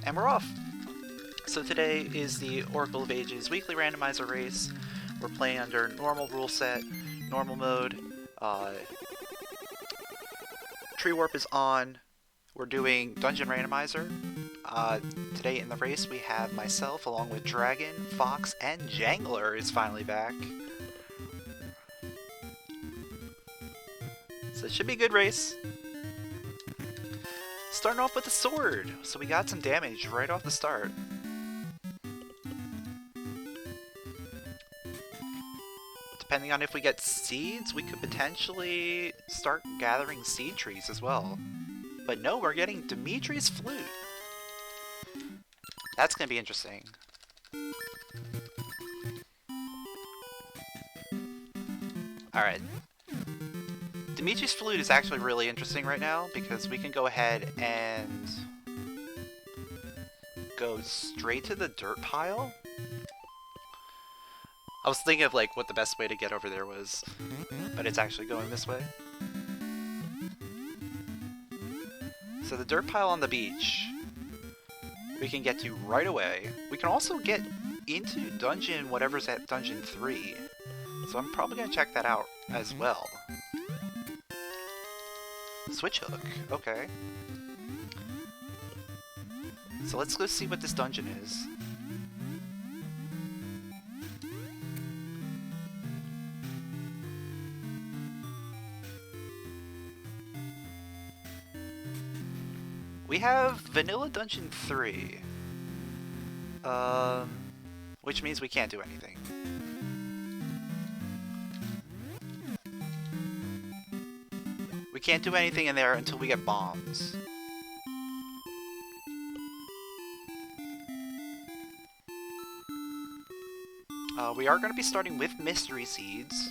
And we're off! So today is the Oracle of Ages weekly randomizer race. We're playing under normal rule set, normal mode. Tree Warp is on. We're doing Dungeon Randomizer. Today in the race we have myself along with Dragon, Fox, and Jangler is finally back. So it should be a good race. Starting off with a sword, so we got some damage right off the start. Depending on if we get seeds, we could potentially start gathering seed trees as well. But no, we're getting Dimitri's flute. That's gonna be interesting. Alright. Dimitri's flute is actually really interesting right now because we can go ahead and go straight to the dirt pile. I was thinking of like what the best way to get over there was, but it's actually going this way. So the dirt pile on the beach we can get to right away. We can also get into dungeon whatever's at dungeon 3. So I'm probably going to check that out as well. Switch hook, okay. So let's go see what this dungeon is. We have Vanilla Dungeon 3. Which means we can't do anything. We can't do anything in there until we get bombs. We are going to be starting with mystery seeds.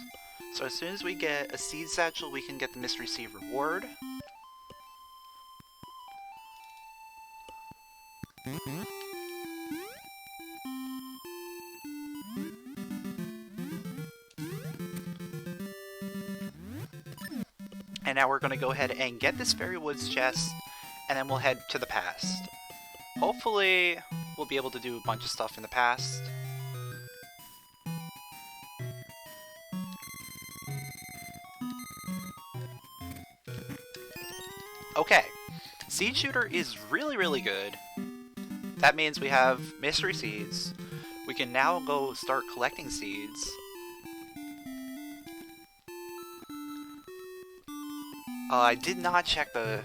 So as soon as we get a seed satchel, we can get the mystery seed reward. And now we're going to go ahead and get this Fairy Woods chest, and then we'll head to the past. Hopefully, we'll be able to do a bunch of stuff in the past. Okay, Seed Shooter is really good. That means we have mystery seeds. We can now go start collecting seeds. I did not check the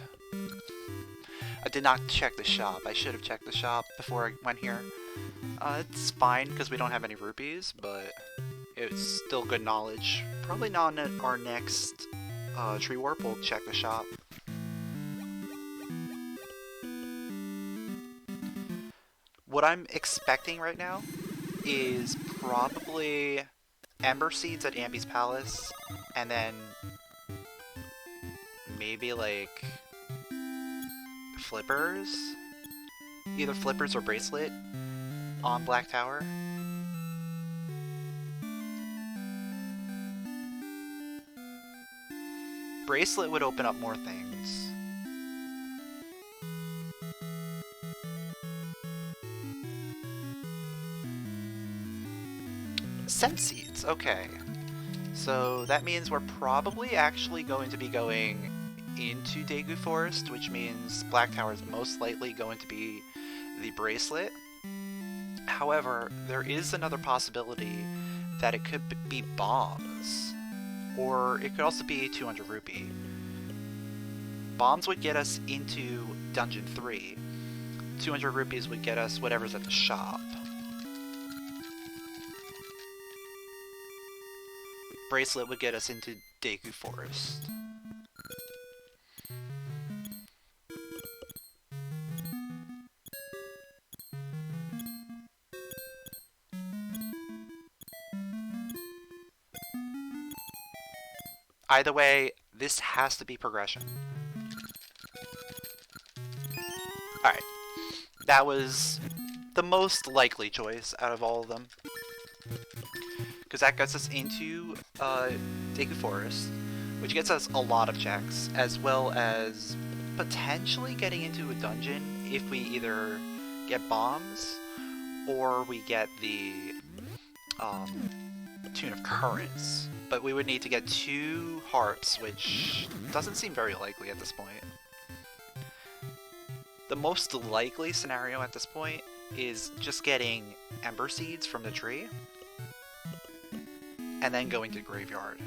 shop. I should have checked the shop before I went here. It's fine because we don't have any rupees, but it's still good knowledge. Probably not on our next Tree Warp, we'll check the shop. What I'm expecting right now is probably Ember Seeds at Ambi's Palace, and then maybe like Flippers? Either Flippers or Bracelet on Black Tower. Bracelet would open up more things. Scent Seeds, okay. So that means we're probably actually going to be going into Daegu Forest, which means Black Tower is most likely going to be the Bracelet. However, there is another possibility that it could be bombs, or it could also be 200 rupee. Bombs would get us into Dungeon 3. 200 rupees would get us whatever's at the shop. Bracelet would get us into Daegu Forest. Either way, this has to be progression. Alright. That was the most likely choice out of all of them. Because that gets us into Daegu Forest, which gets us a lot of checks, as well as potentially getting into a dungeon if we either get bombs, or we get the Tune of Currents. But we would need to get 2 hearts, which doesn't seem very likely at this point. The most likely scenario at this point is just getting Ember Seeds from the tree, and then going to the graveyard.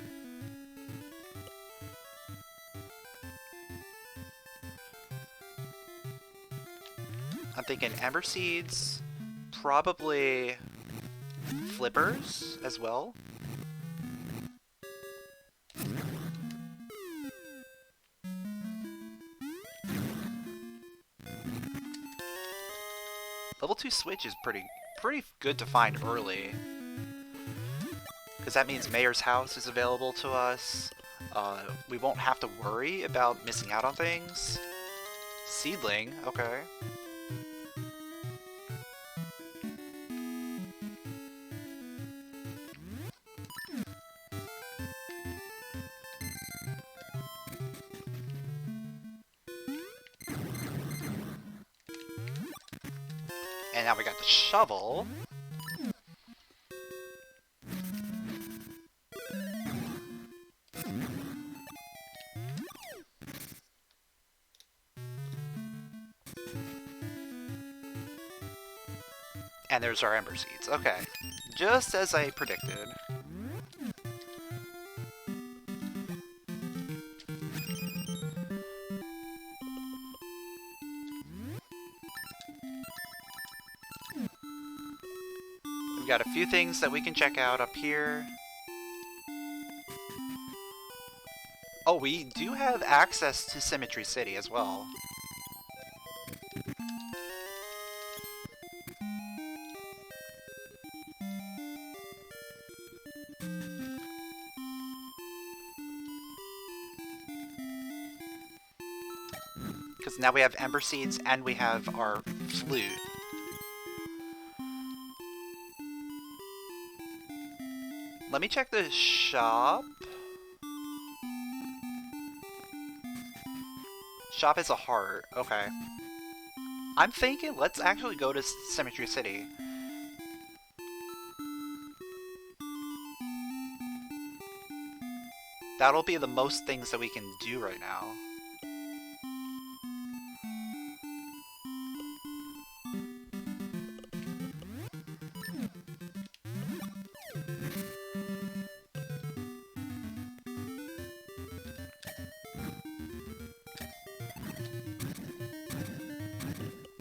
I'm thinking Ember Seeds, probably Flippers as well. Level 2 switch is pretty good to find early, because that means Mayor's House is available to us. We won't have to worry about missing out on things. Seedling, okay. And now we got the shovel. And there's our Ember Seeds. Okay. Just as I predicted. We've got a few things that we can check out up here. Oh, we do have access to Symmetry City as well. Because now we have Ember Seeds and we have our flute. Let me check the shop. Shop is a heart. Okay. I'm thinking let's actually go to Symmetry City. That'll be the most things that we can do right now.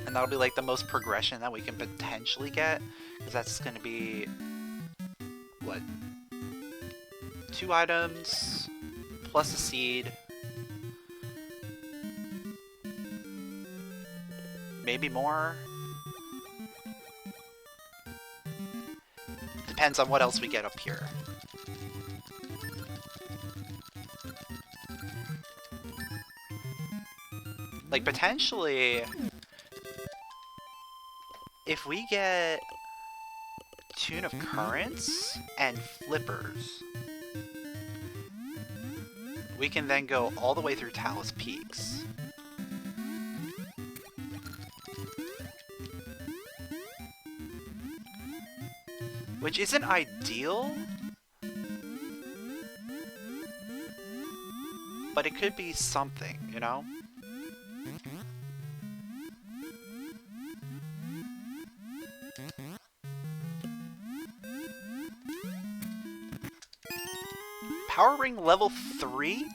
And that'll be like the most progression that we can potentially get, because that's going to be, what, 2 items plus a seed, maybe more. Depends on what else we get up here. Like, potentially, if we get Tune of Currents and Flippers, we can then go all the way through Talus Peaks. Which isn't ideal, but it could be something, you know? Power Ring level 3?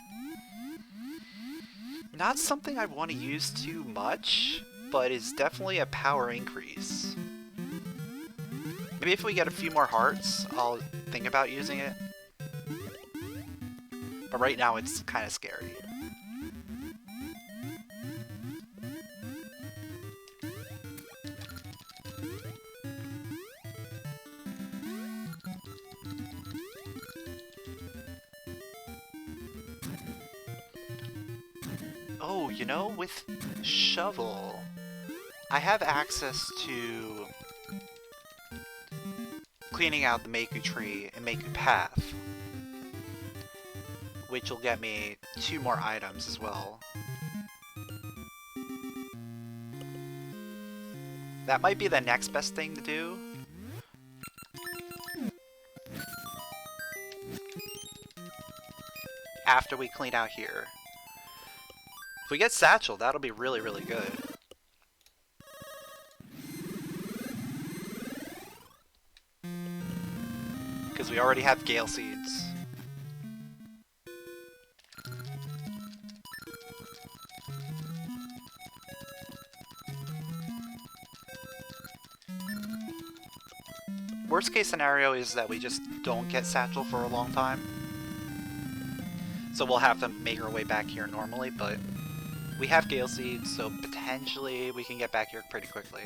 Not something I want to use too much, but is definitely a power increase. Maybe if we get a few more hearts, I'll think about using it. But right now it's kind of scary. Oh, you know, with Shovel, I have access to cleaning out the Maku tree and Maku path, which will get me 2 more items as well. That might be the next best thing to do. After we clean out here. If we get Satchel, that'll be really, really good. Because we already have Gale Seeds. Worst case scenario is that we just don't get Satchel for a long time. So we'll have to make our way back here normally, but we have Gale Seeds, so potentially we can get back here pretty quickly.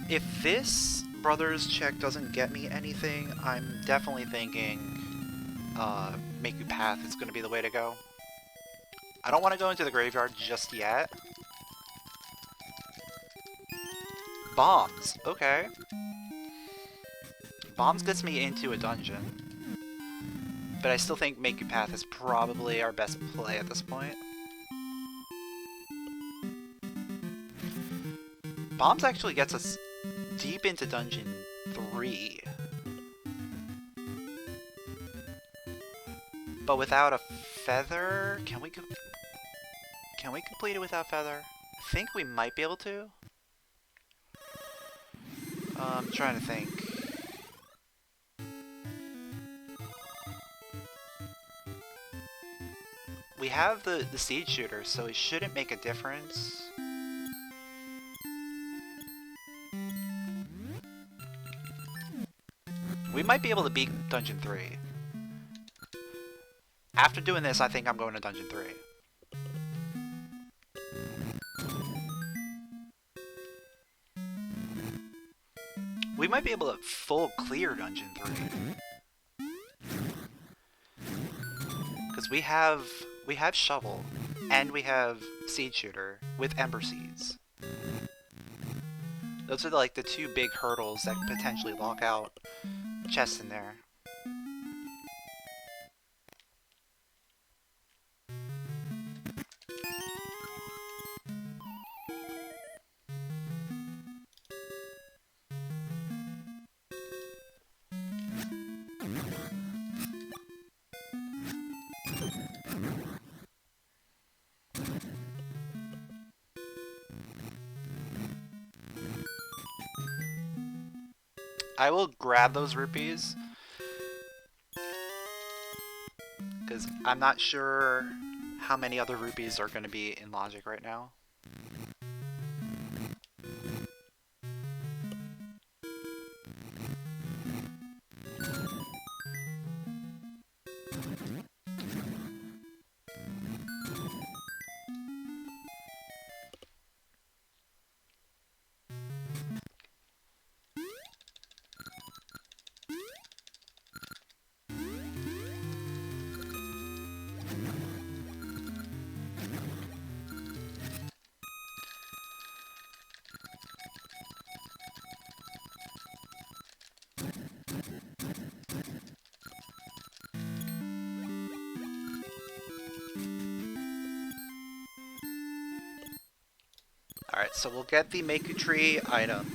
If this Brothers check doesn't get me anything, I'm definitely thinking Make Path is going to be the way to go. I don't want to go into the graveyard just yet. Bombs, okay. Bombs gets me into a dungeon. But I still think Make Path is probably our best play at this point. Bombs actually gets us deep into Dungeon 3. But without a feather, can we complete it without feather? I think we might be able to. I'm trying to think. We have the Seed Shooter, so it shouldn't make a difference. We might be able to beat Dungeon 3. After doing this, I think I'm going to Dungeon 3. We might be able to full clear Dungeon 3. Because we have Shovel, and we have Seed Shooter with Ember Seeds. Those are like the two big hurdles that could potentially lock out chests in there. I will grab those rupees, because I'm not sure how many other rupees are going to be in Logic right now. Alright, so we'll get the Maku Tree item.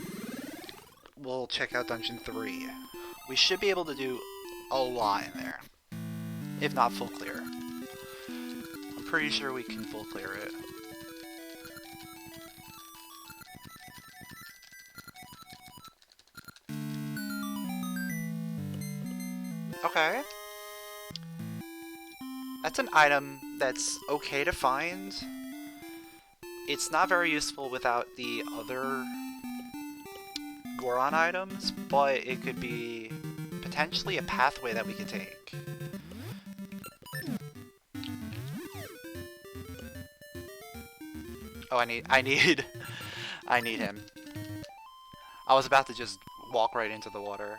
We'll check out Dungeon 3. We should be able to do a lot in there. If not full clear. I'm pretty sure we can full clear it. Okay. That's an item that's okay to find. It's not very useful without the other Goron items, but it could be potentially a pathway that we could take. Oh, I need him. I was about to just walk right into the water.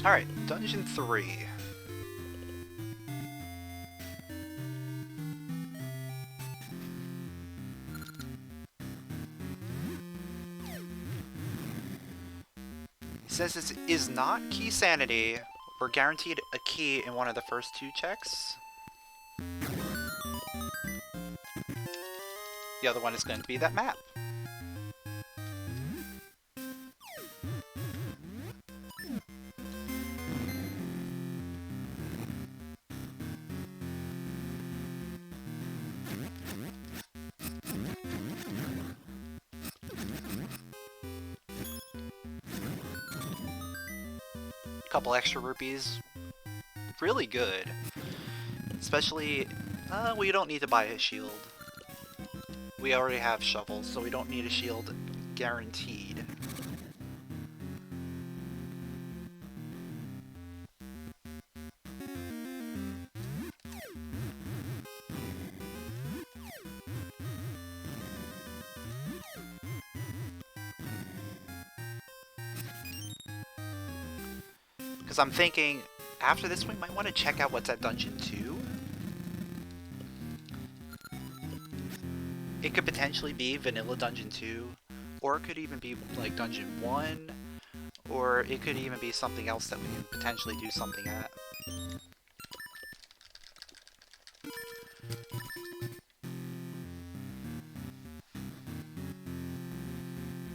Alright, Dungeon 3. Since this is not key sanity, we're guaranteed a key in one of the first 2 checks. The other one is going to be that map. Couple extra rupees, really good. Especially, we don't need to buy a shield. We already have shovels, so we don't need a shield guaranteed. Because I'm thinking, after this we might want to check out what's at Dungeon 2. It could potentially be Vanilla Dungeon 2, or it could even be like Dungeon 1, or it could even be something else that we can potentially do something at.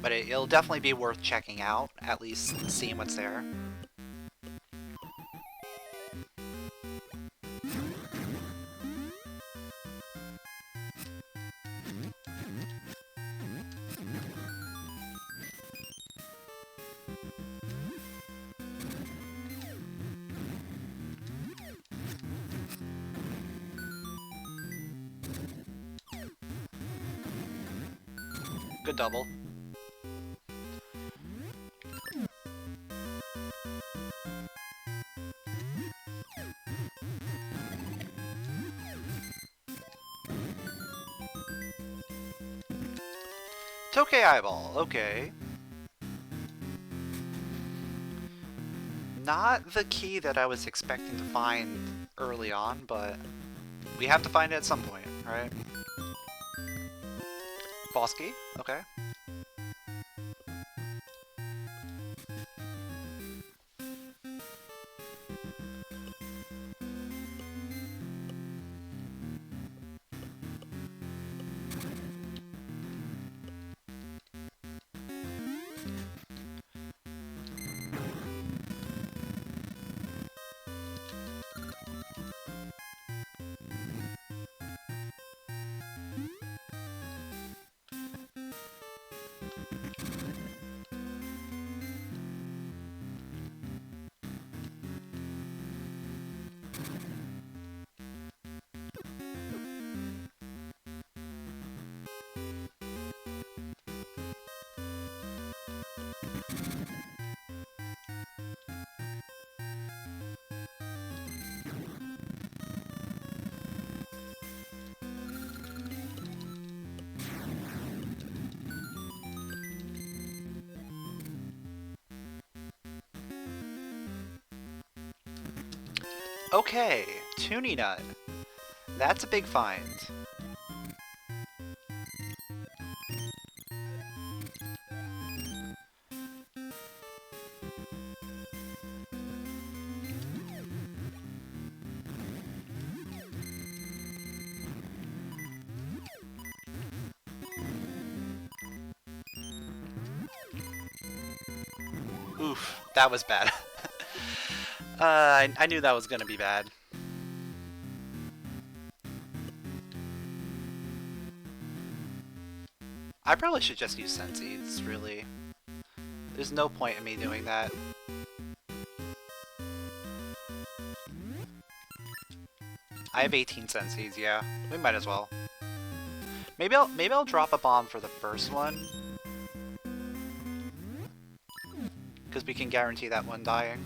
But it'll definitely be worth checking out, at least seeing what's there. Good double. Tokay Eyeball, okay. Not the key that I was expecting to find early on, but we have to find it at some point, right? Boss key? Okay. Okay, Toonie Nut. That's a big find. Oof, that was bad. I knew that was gonna be bad. I probably should just use Scent Seeds, really. There's no point in me doing that. I have 18 Scent Seeds, yeah. We might as well. Maybe I'll drop a bomb for the first one. Because we can guarantee that one dying.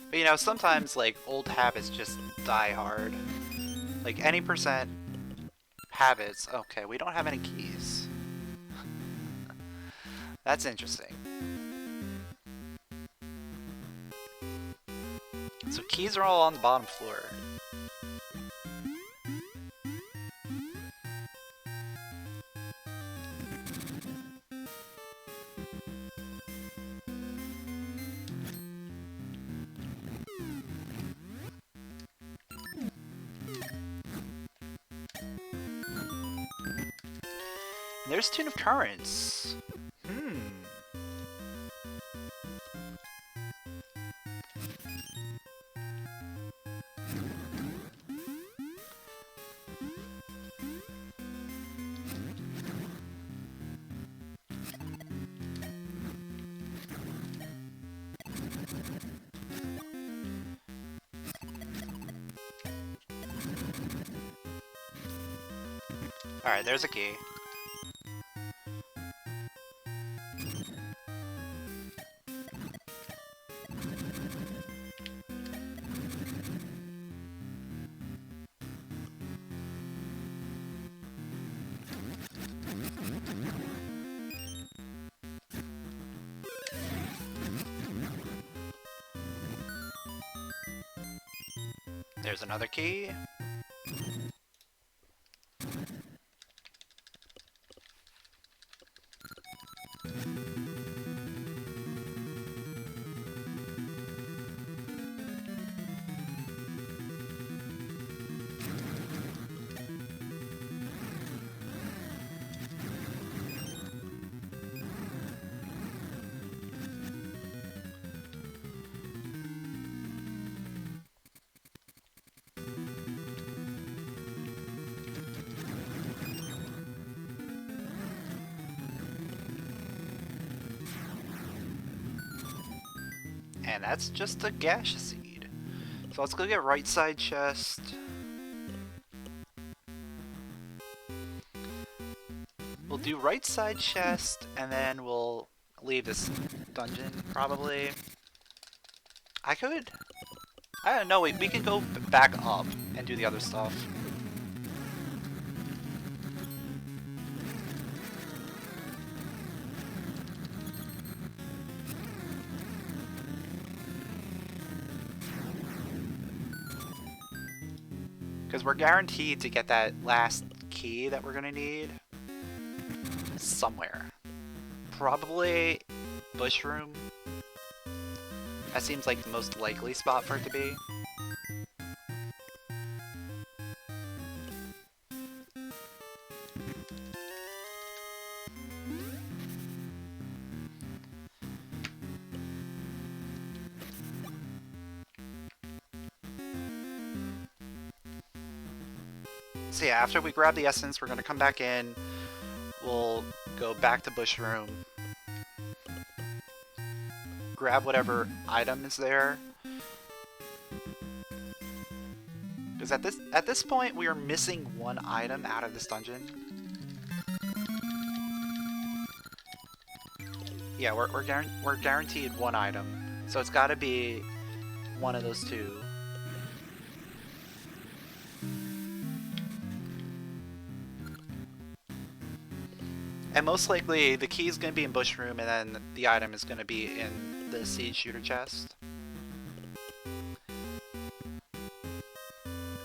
But you know, sometimes like old habits just die hard. Like any percent habits. Okay, we don't have any keys. That's interesting. So keys are all on the bottom floor. And there's Tune of Currents. Alright, there's a key. There's another key. And that's just a gaseous seed. So let's go get right side chest. We'll do right side chest, and then we'll leave this dungeon, probably. I don't know, we can go back up and do the other stuff. Because we're guaranteed to get that last key that we're gonna need somewhere. Probably Bush Room. That seems like the most likely spot for it to be. So yeah, after we grab the essence, we're gonna come back in. We'll go back to Bush Room. Grab whatever item is there. Because at this point, we are missing one item out of this dungeon. Yeah, we're guaranteed one item, so it's got to be one of those two. And most likely, the key is going to be in Bush Room, and then the item is going to be in the Siege Shooter chest.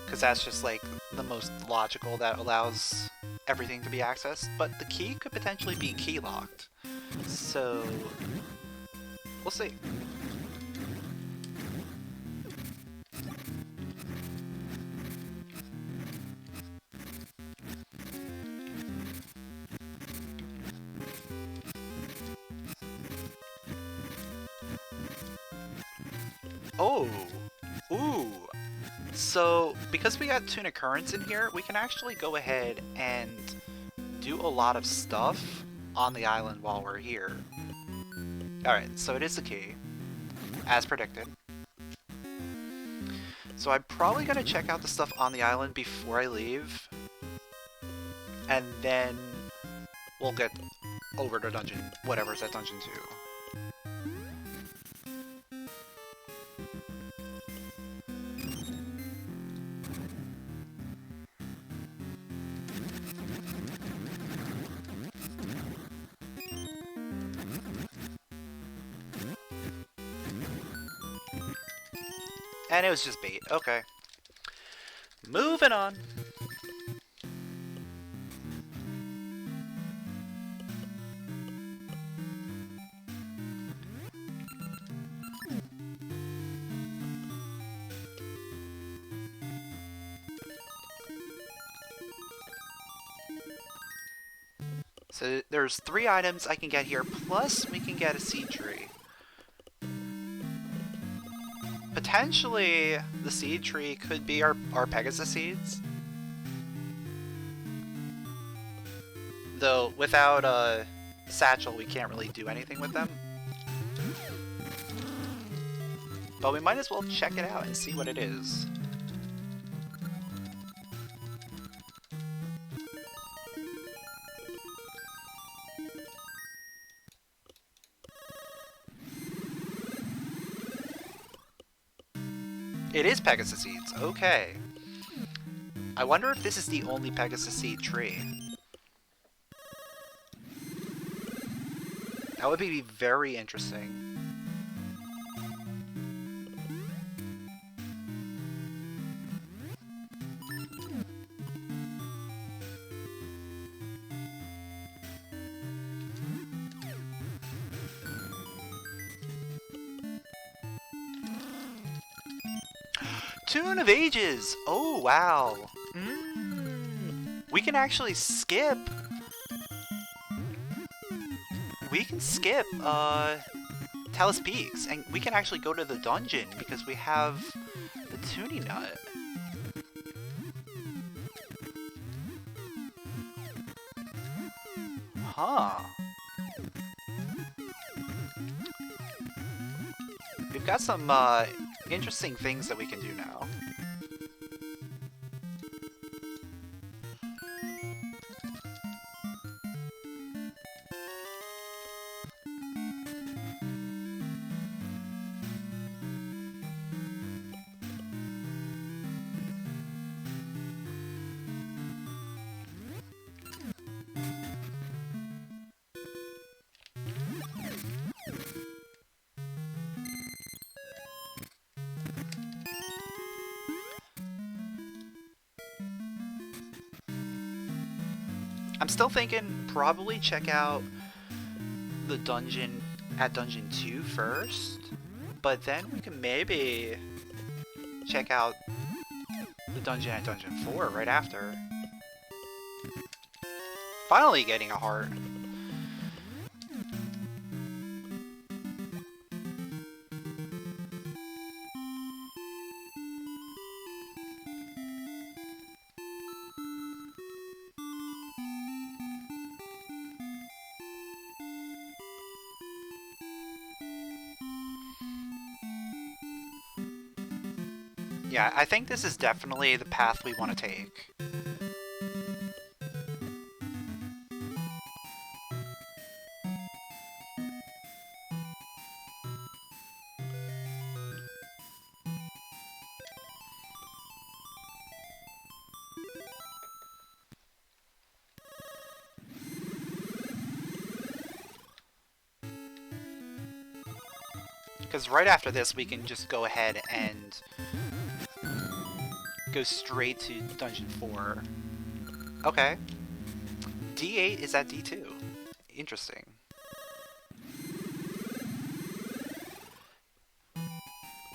Because that's just like the most logical that allows everything to be accessed. But the key could potentially be key locked. So we'll see. Oh, ooh. So, because we got Tune of Currents in here, we can actually go ahead and do a lot of stuff on the island while we're here. Alright, so it is the key, as predicted. So I'm probably going to check out the stuff on the island before I leave, and then we'll get over to dungeon, whatever's at dungeon 2. And it was just bait. Okay. Moving on. So there's 3 items I can get here, plus we can get a seed tree. Potentially, the seed tree could be our Pegasus seeds. Though, without a satchel, we can't really do anything with them. But we might as well check it out and see what it is. It is Pegasus seeds, okay. I wonder if this is the only Pegasus seed tree. That would be very interesting. Tune of Ages! Oh, wow. We can actually skip. We can skip, Talus Peaks, and we can actually go to the dungeon because we have the tuning nut. Huh. We've got some, interesting things that we can do now. I'm still thinking probably check out the dungeon at Dungeon 2 first, but then we can maybe check out the dungeon at Dungeon 4 right after. Finally getting a heart. Yeah, I think this is definitely the path we want to take. Because right after this, we can just go ahead and go straight to Dungeon 4. Okay. D8 is at D2. Interesting.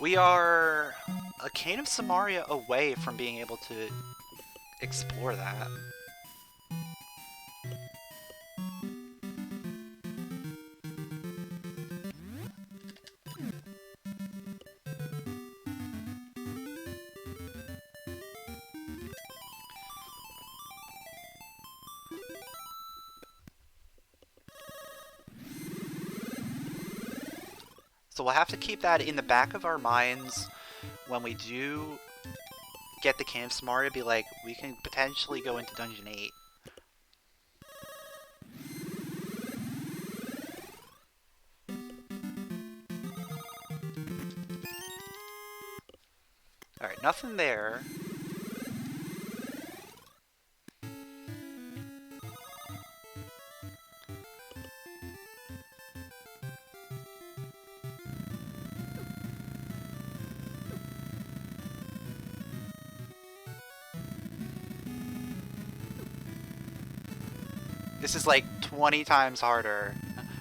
We are a Cane of Samaria away from being able to explore that. So we'll have to keep that in the back of our minds when we do get the Cane of Samaria, be like, we can potentially go into Dungeon 8. Alright, nothing there. This is like 20 times harder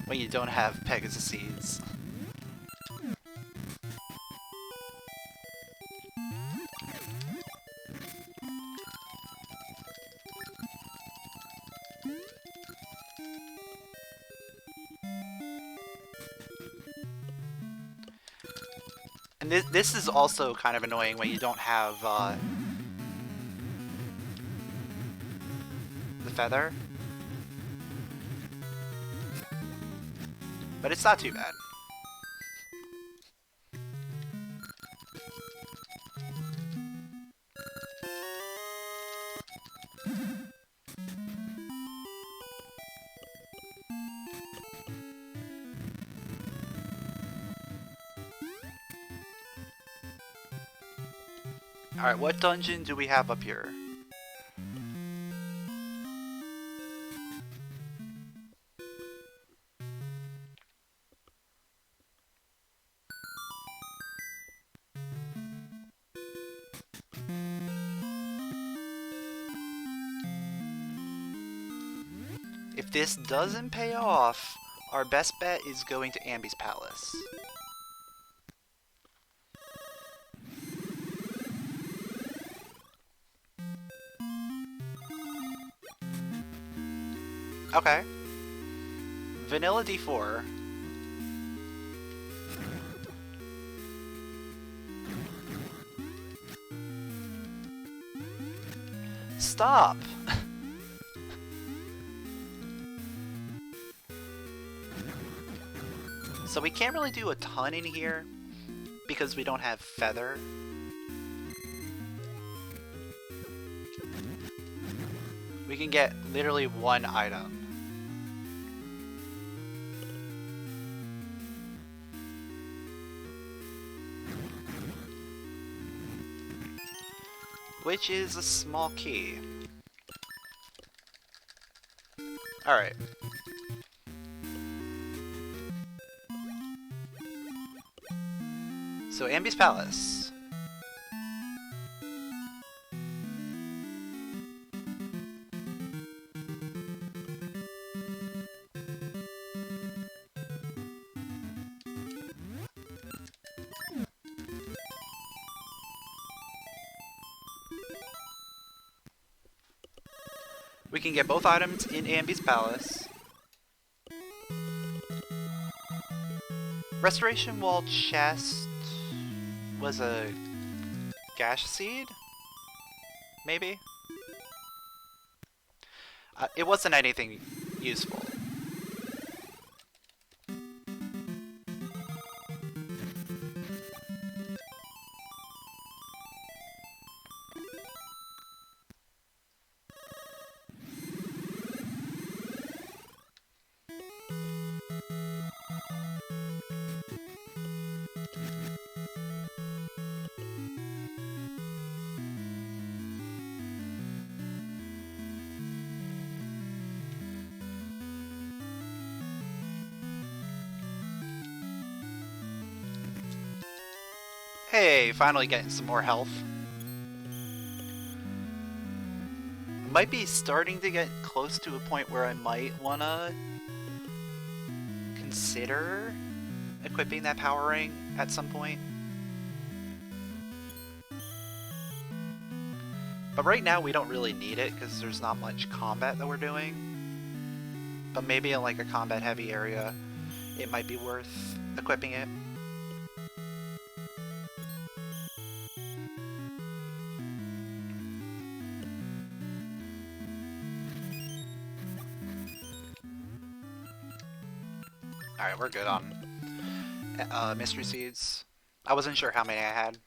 when you don't have Pegasus seeds. And this is also kind of annoying when you don't have the feather. But it's not too bad. Alright, what dungeon do we have up here? If this doesn't pay off, our best bet is going to Ambi's Palace. Okay. Vanilla D4. Stop! So we can't really do a ton in here because we don't have feather. We can get literally one item. Which is a small key. Alright. So Ambi's Palace. We can get both items in Ambi's Palace. Restoration Wall chest was a gash seed? Maybe? It wasn't anything useful. Hey, finally getting some more health. Might be starting to get close to a point where I might wanna consider equipping that power ring at some point. But right now we don't really need it because there's not much combat that we're doing. But maybe in like a combat heavy area, it might be worth equipping it. Alright, we're good on mystery seeds. I wasn't sure how many I had.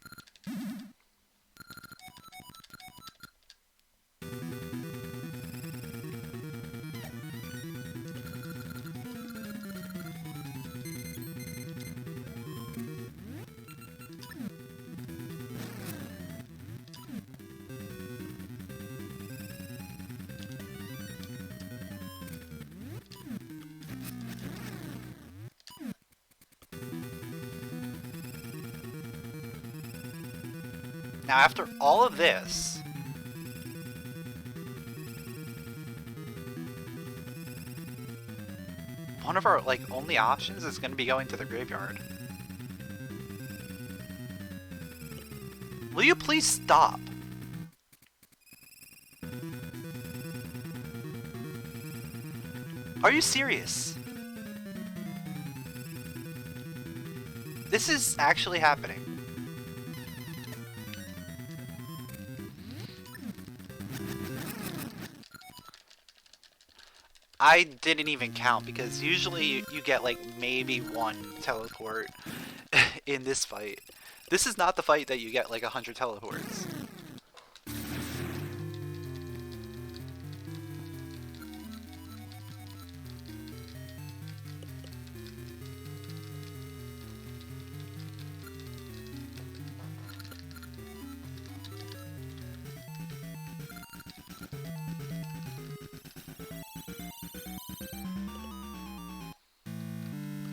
Now, after all of this, one of our like only options is going to be going to the graveyard. Will you please stop? Are you serious? This is actually happening. I didn't even count because usually you get like maybe one teleport in this fight. This is not the fight that you get like 100 teleports.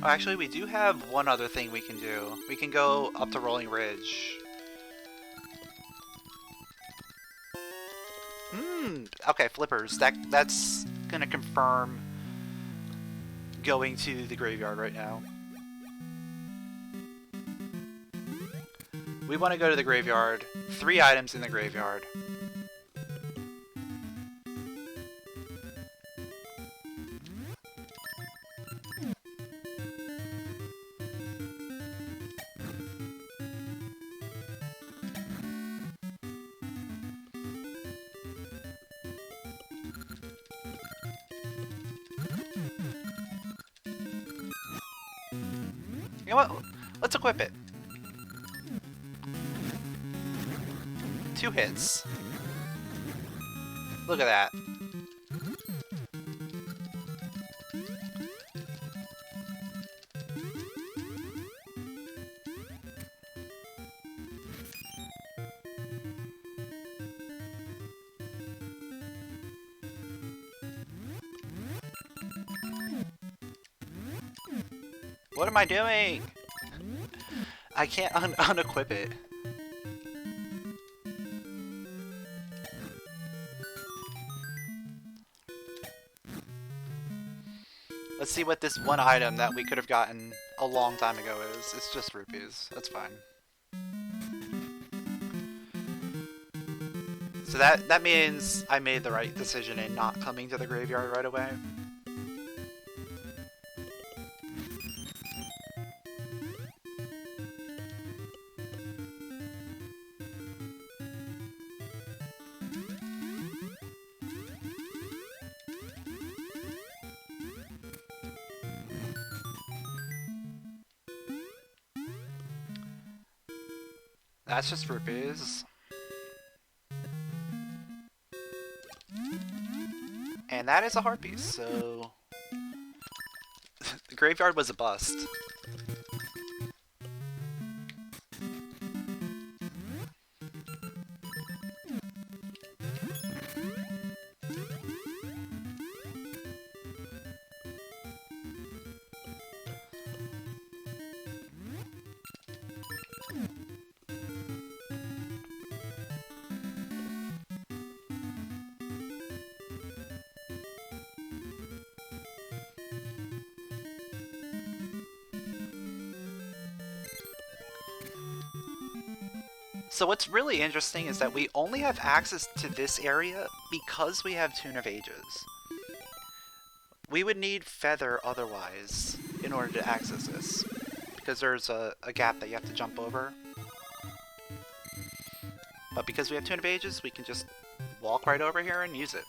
Actually, we do have one other thing we can do. We can go up to Rolling Ridge. Okay, flippers. That's gonna confirm going to the graveyard right now. We want to go to the graveyard. 3 items in the graveyard. You know what? Let's equip it. 2 hits. Look at that. What am I doing? I can't unequip it. Let's see what this one item that we could have gotten a long time ago is. It's just rupees. That's fine. So that means I made the right decision in not coming to the graveyard right away. That's just rupees. And that is a heart piece, so... the graveyard was a bust. So what's really interesting is that we only have access to this area because we have Tune of Ages. We would need Feather otherwise in order to access this, because there's a gap that you have to jump over. But because we have Tune of Ages, we can just walk right over here and use it.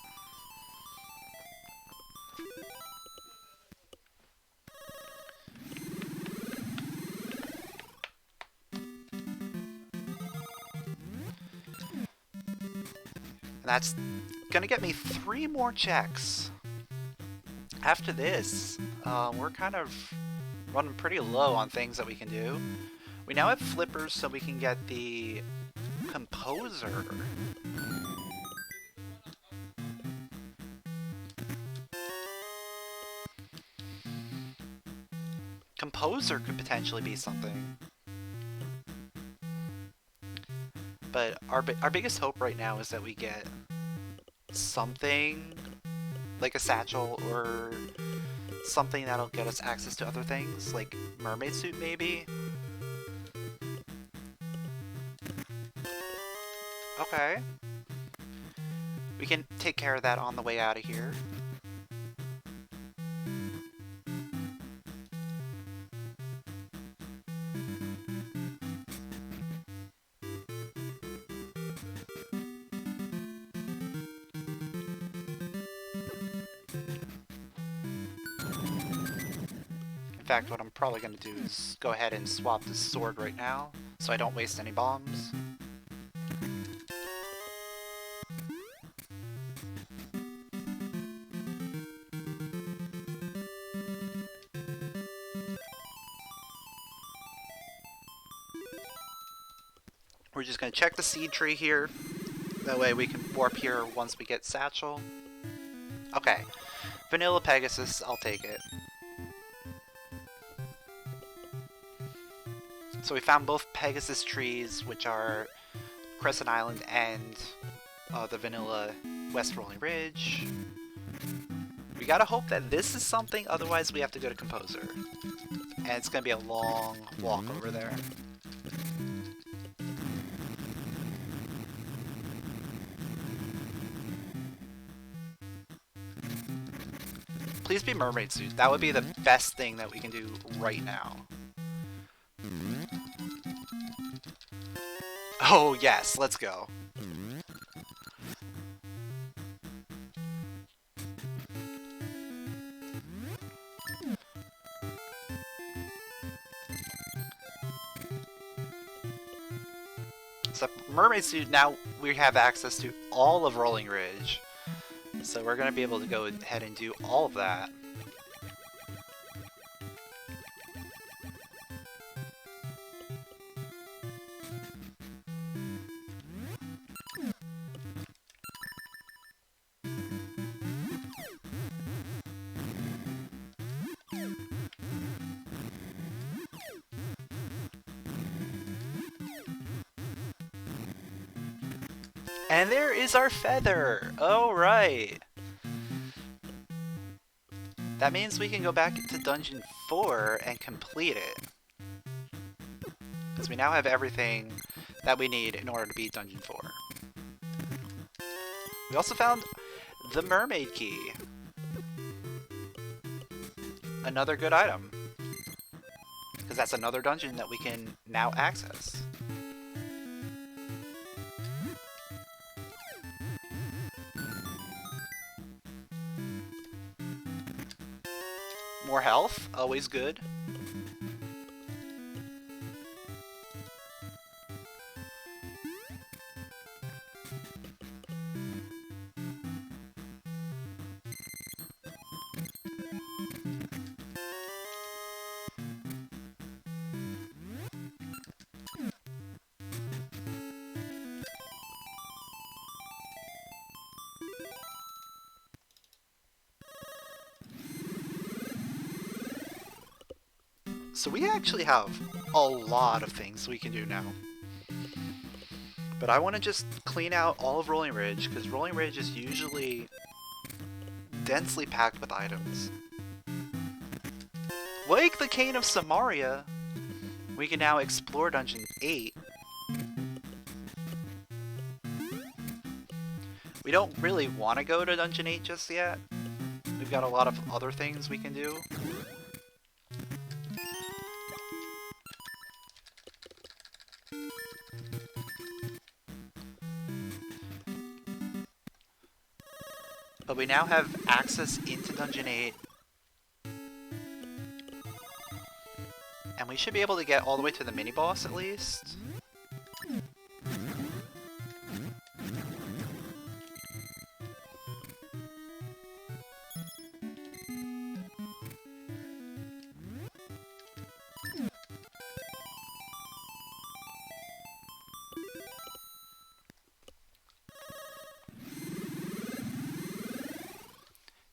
That's gonna get me 3 more checks. After this, we're kind of running pretty low on things that we can do. We now have flippers, so we can get the composer. Composer could potentially be something. But our biggest hope right now is that we get something like a satchel or something that'll get us access to other things, like mermaid suit maybe? Okay. We can take care of that on the way out of here. In fact, what I'm probably going to do is go ahead and swap this sword right now, so I don't waste any bombs. We're just going to check the seed tree here. That way we can warp here once we get Satchel. Okay. Vanilla Pegasus, I'll take it. So we found both Pegasus trees, which are Crescent Island and the Vanilla West Rolling Ridge. We gotta hope that this is something, otherwise we have to go to Composer. And it's gonna be a long walk over there. Please be mermaid suit. That would be the best thing that we can do right now. Oh yes, let's go. So mermaid suit, now we have access to all of Rolling Ridge. So we're going to be able to go ahead and do all of that. And there is our feather! Alright! That means we can go back to Dungeon 4 and complete it. Because we now have everything that we need in order to beat Dungeon 4. We also found the mermaid key. Another good item. Because that's another dungeon that we can now access. More health, always good. So we actually have a lot of things we can do now. But I want to just clean out all of Rolling Ridge, because Rolling Ridge is usually densely packed with items. Like the Cane of Samaria, we can now explore Dungeon 8. We don't really want to go to Dungeon 8 just yet. We've got a lot of other things we can do. But we now have access into Dungeon 8. And we should be able to get all the way to the mini-boss at least.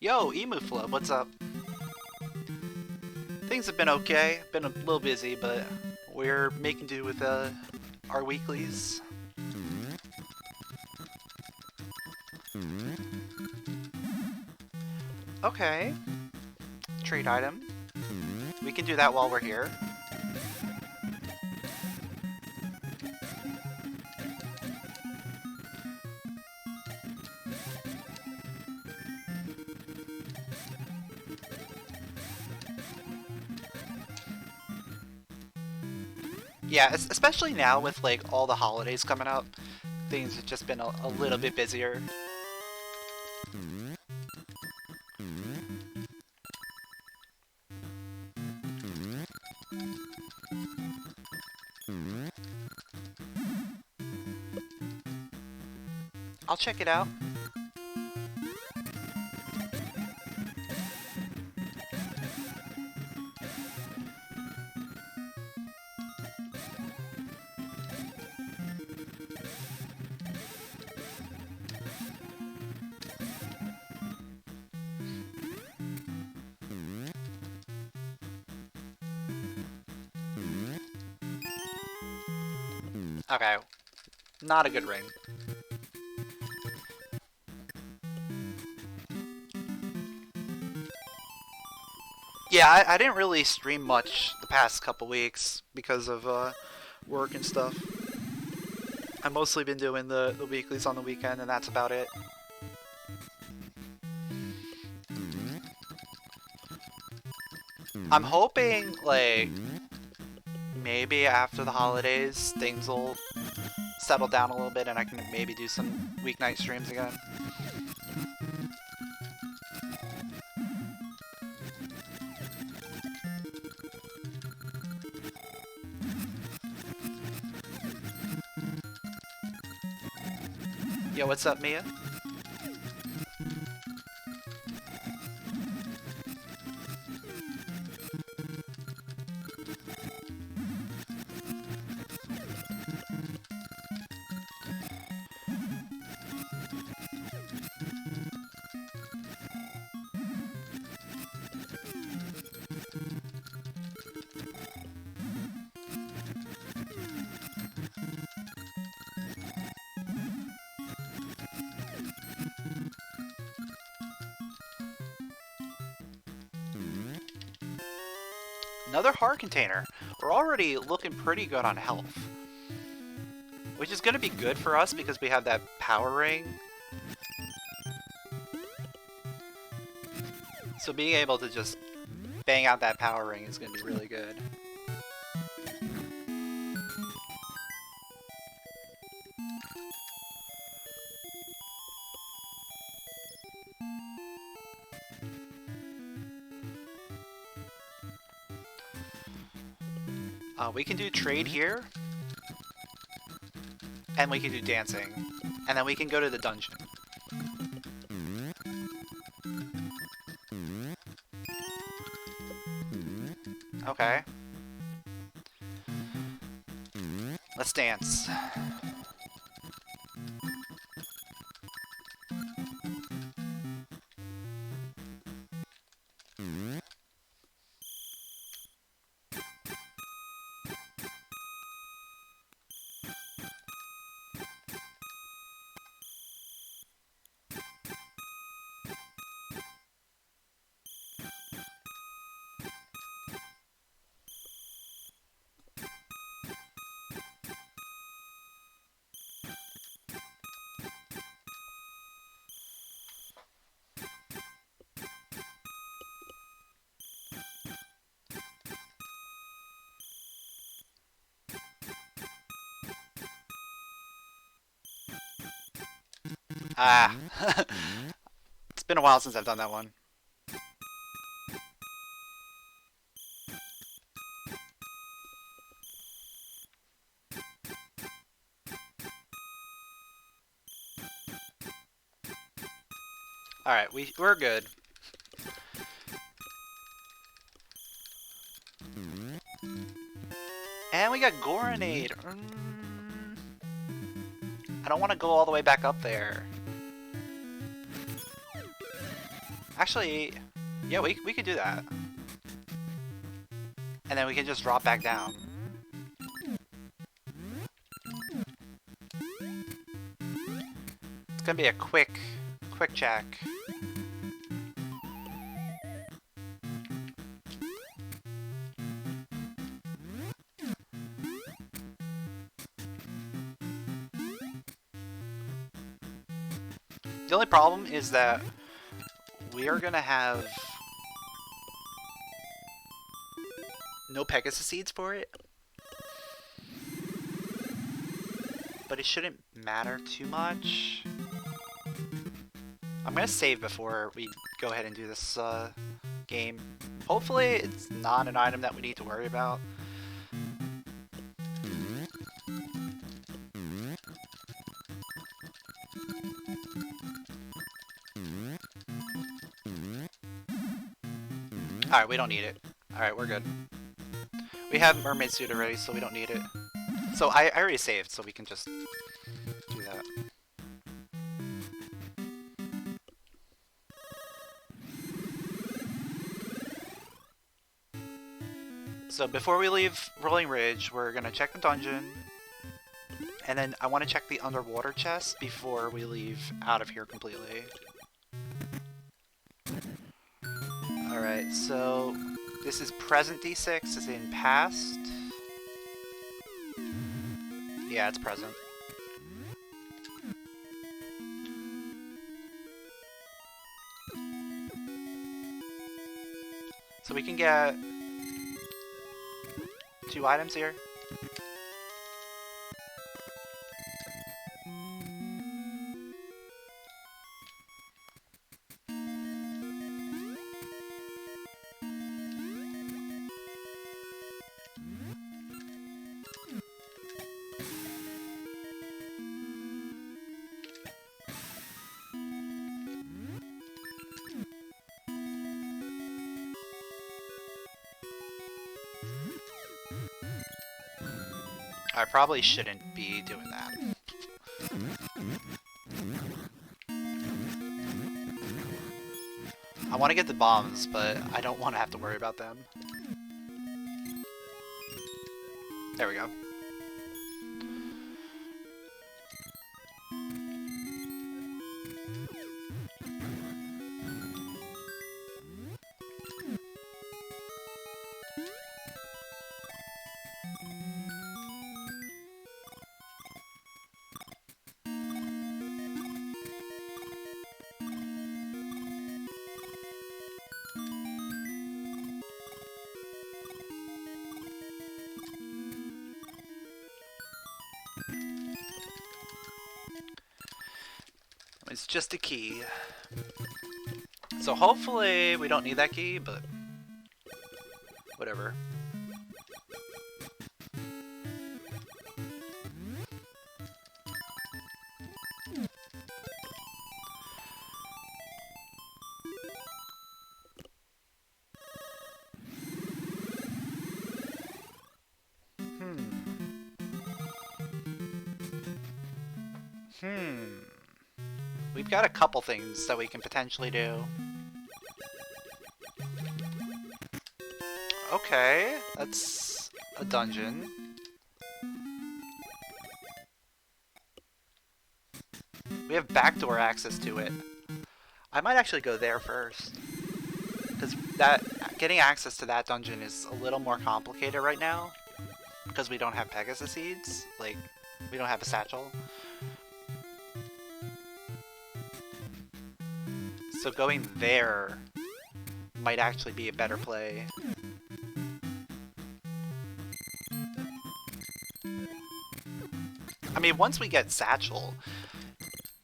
Yo, Emu Flub, what's up? Things have been okay. Been a little busy, but we're making do with our weeklies. Okay. trade item. We can do that while we're here. Yeah, especially now with like all the holidays coming up, things have just been a little bit busier. I'll check it out. Okay, not a good ring. Yeah, I didn't really stream much the past couple weeks because of work and stuff. I've mostly been doing the weeklies on the weekend, and that's about it. I'm hoping, like, maybe after the holidays, things will settle down a little bit and I can maybe do some weeknight streams again. Yo, what's up, Mia? Another heart container. We're already looking pretty good on health. Which is going to be good for us because we have that power ring. So being able to just bang out that power ring is going to be really good. We can do trade here. And we can do dancing. And then we can go to the dungeon. Okay. Let's dance. Ah. It's been a while since I've done that one. Alright, we're good. And we got Goronade. I don't want to go all the way back up there. Actually, yeah, we could do that. And then we can just drop back down. It's gonna be a quick check. The only problem is that we are gonna have no Pegasus seeds for it. But it shouldn't matter too much. I'm gonna save before we go ahead and do this game. Hopefully it's not an item that we need to worry about. Alright, we don't need it. Alright, we're good. We have mermaid suit already, so we don't need it. So I already saved, so we can just do that. So before we leave Rolling Ridge, we're gonna check the dungeon. And then I want to check the underwater chest before we leave out of here completely. Alright, so this is present D6, is in past. Yeah, it's present. So we can get 2 items here. I probably shouldn't be doing that. I want to get the bombs, but I don't want to have to worry about them. There we go. It's just a key. So hopefully we don't need that key, but whatever. We've got a couple things that we can potentially do. Okay, that's a dungeon. We have backdoor access to it. I might actually go there first. Because getting access to that dungeon is a little more complicated right now. Because we don't have Pegasus seeds. Like, we don't have a satchel. So going there might actually be a better play. I mean, once we get satchel,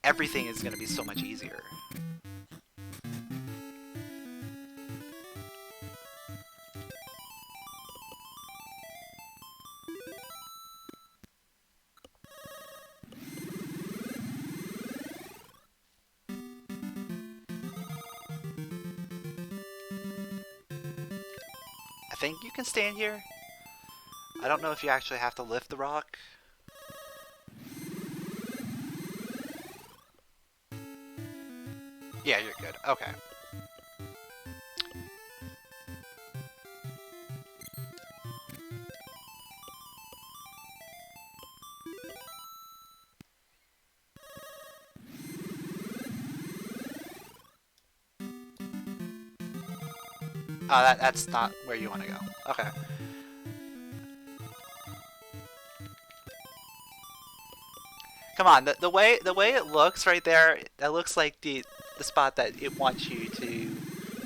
everything is going to be so much easier. I think you can stand here. I don't know if you actually have to lift the rock. Yeah, you're good. Okay. Oh, that's not where you want to go. Okay. Come on, the way it looks right there, that looks like the spot that it wants you to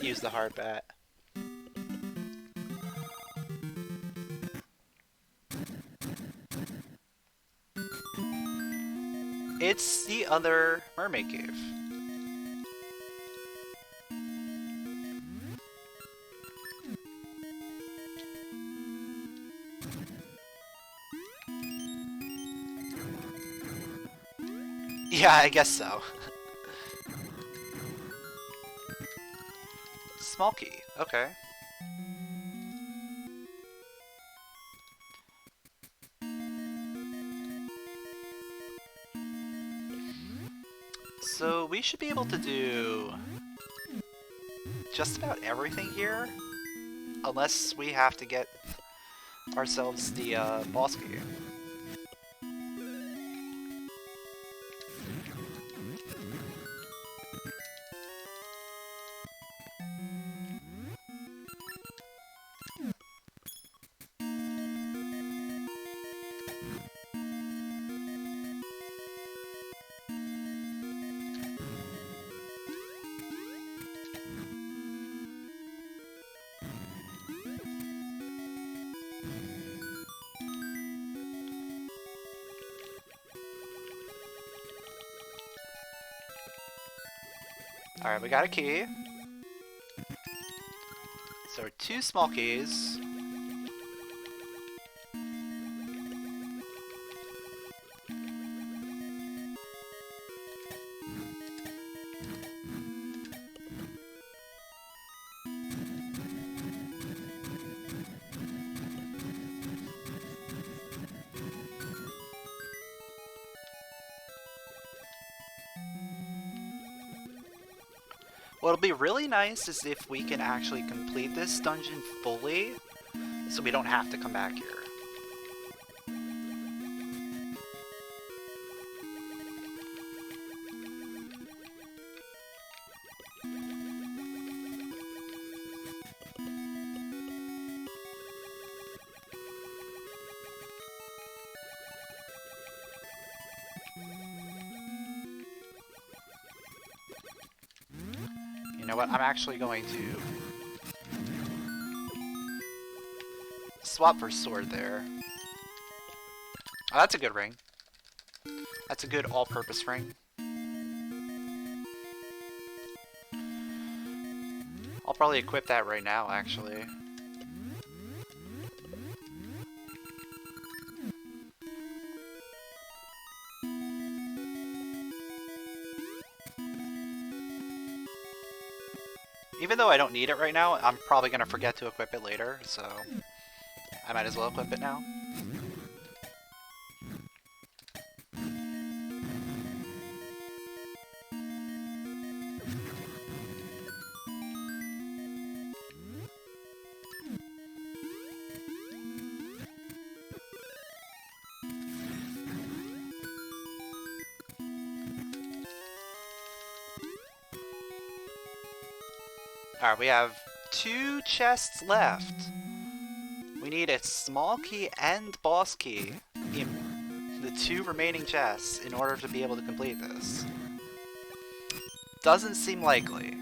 use the harp at. It's the other mermaid cave. Yeah, I guess so. Small key, okay. So we should be able to do just about everything here, unless we have to get ourselves the boss key. Alright, we got a key. So 2 small keys. What'll be really nice is if we can actually complete this dungeon fully, so we don't have to come back here. You know what? I'm actually going to swap for sword there. Oh, that's a good ring. That's a good all-purpose ring. I'll probably equip that right now, actually. Even though I don't need it right now, I'm probably going to forget to equip it later, so I might as well equip it now. Alright, we have 2 chests left. We need a small key and boss key in the 2 remaining chests in order to be able to complete this. Doesn't seem likely.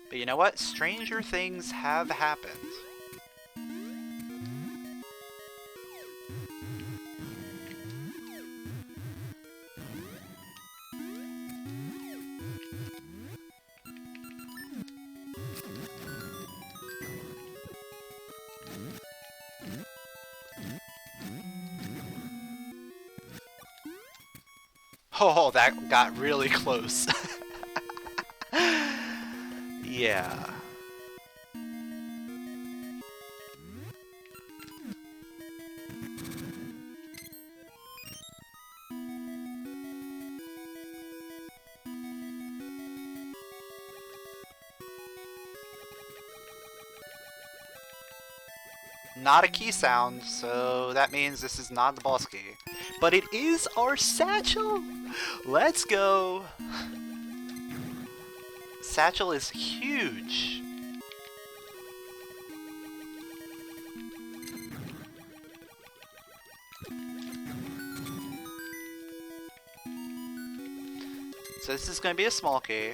But you know what? Stranger things have happened. Oh, that got really close. Yeah. not a key sound, so that means this is not the boss key. But it is our satchel! Let's go! Satchel is huge! So this is going to be a small key.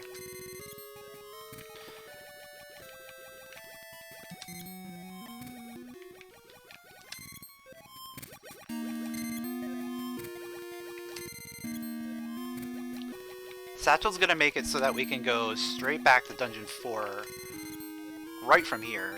Satchel's gonna make it so that we can go straight back to Dungeon 4 right from here.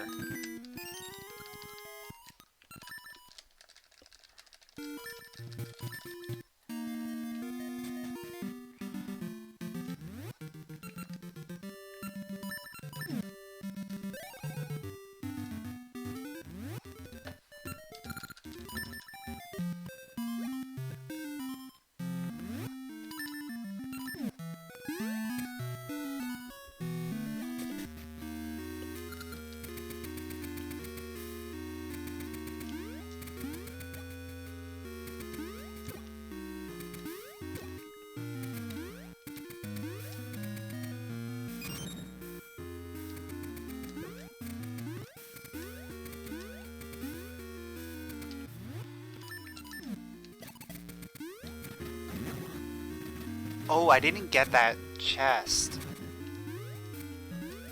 Oh, I didn't get that chest.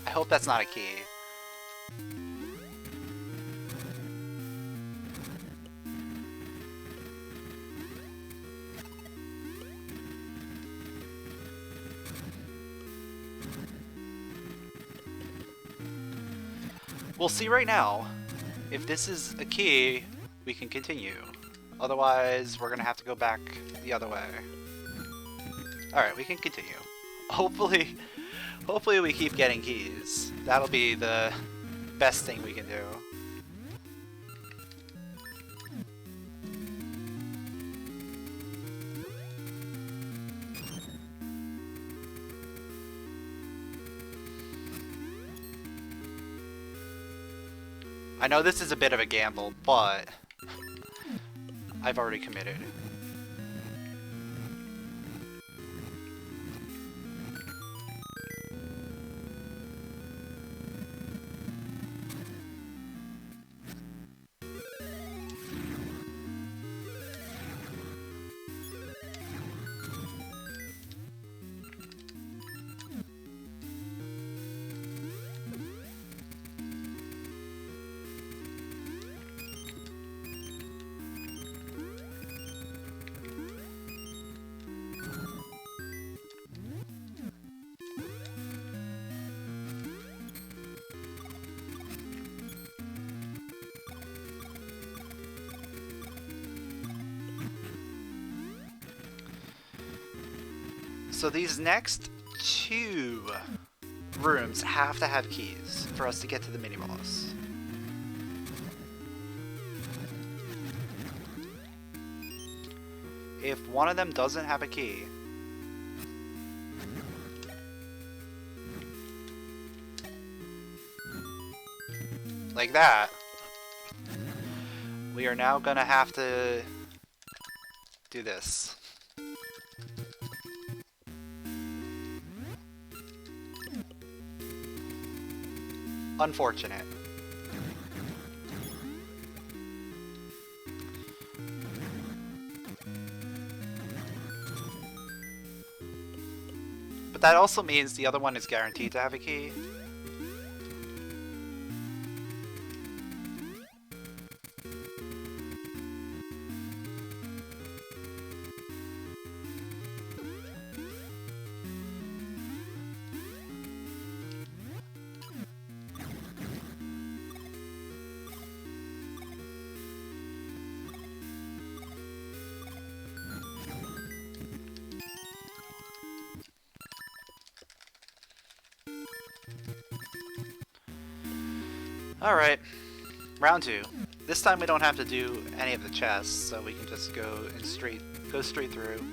I hope that's not a key. We'll see right now. If this is a key, we can continue. Otherwise, we're gonna have to go back the other way. Alright, we can continue. Hopefully we keep getting keys. That'll be the best thing we can do. I know this is a bit of a gamble, but I've already committed. So these next two rooms have to have keys for us to get to the mini-boss. If one of them doesn't have a key, like that, we are now gonna have to do this. Unfortunate. But that also means the other one is guaranteed to have a key. Alright, round 2. This time we don't have to do any of the chests, so we can just go straight through.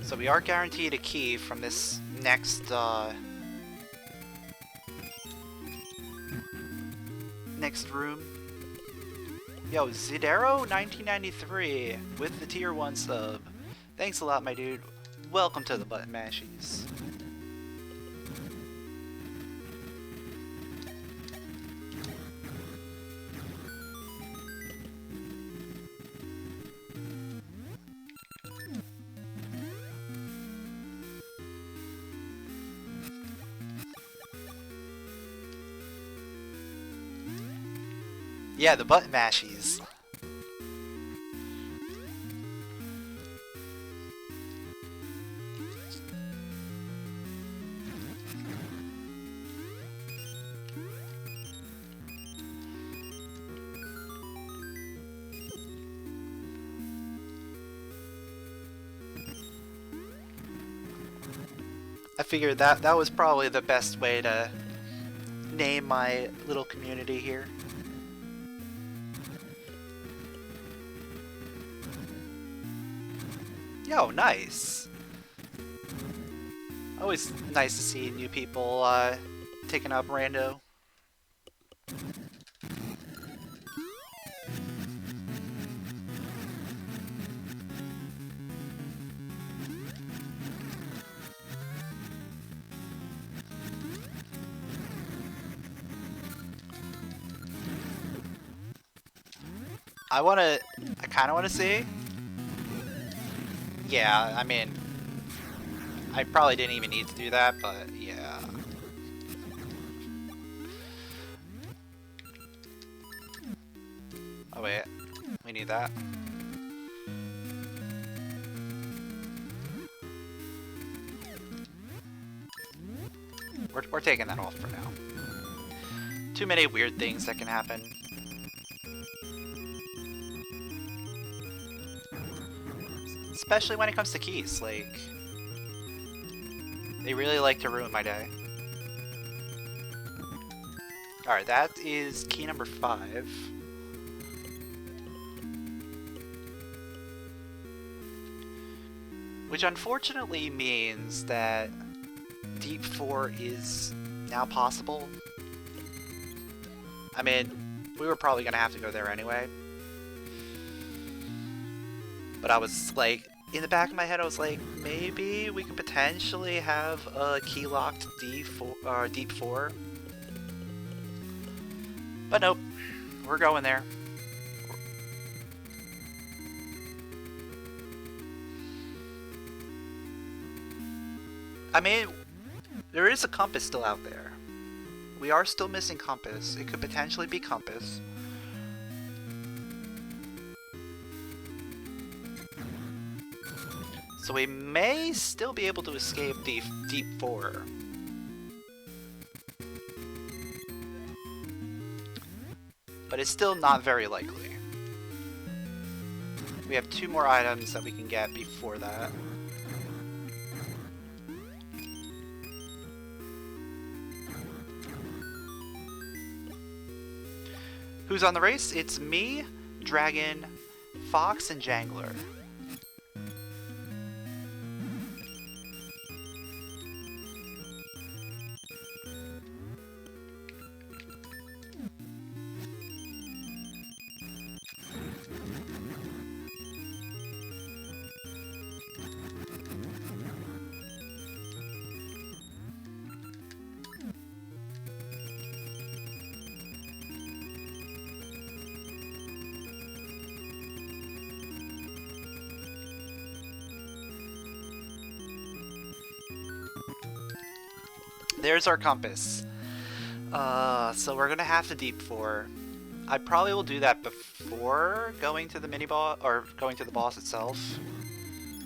So we are guaranteed a key from this next, next room. Yo, Zidero1993 with the tier 1 sub. Thanks a lot, my dude. Welcome to the Button Mashies. Yeah, the Button Mashies. I figured that was probably the best way to name my little community here. Yo, nice. Always nice to see new people taking up rando. I kinda wanna see. Yeah, I mean, I probably didn't even need to do that, but yeah. Oh wait, we need that. We're taking that off for now. Too many weird things that can happen. Especially when it comes to keys, like, they really like to ruin my day. Alright, that is key number 5. Which unfortunately means that Deep 4 is now possible. I mean, we were probably gonna have to go there anyway. But I was like, in the back of my head, I was like, maybe we could potentially have a key-locked D4, Deep 4. But nope, we're going there. I mean, there is a compass still out there. We are still missing compass. It could potentially be compass. So we may still be able to escape the Deep 4. But it's still not very likely. We have 2 more items that we can get before that. Who's on the race? It's me, Dragon, Fox, and Jangler. There's our compass. So we're gonna have to Deep 4. I probably will do that before going to the mini boss, or going to the boss itself,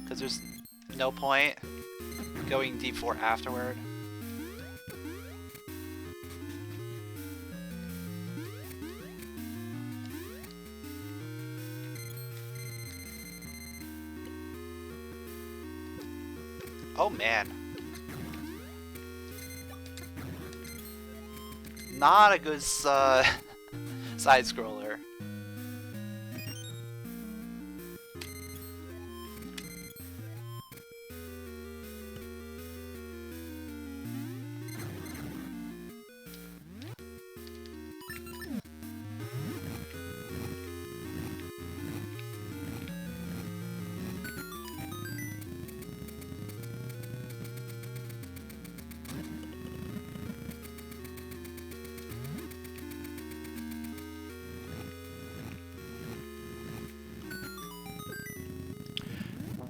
because there's no point going Deep 4 afterward. Oh man. Not a good side scroller.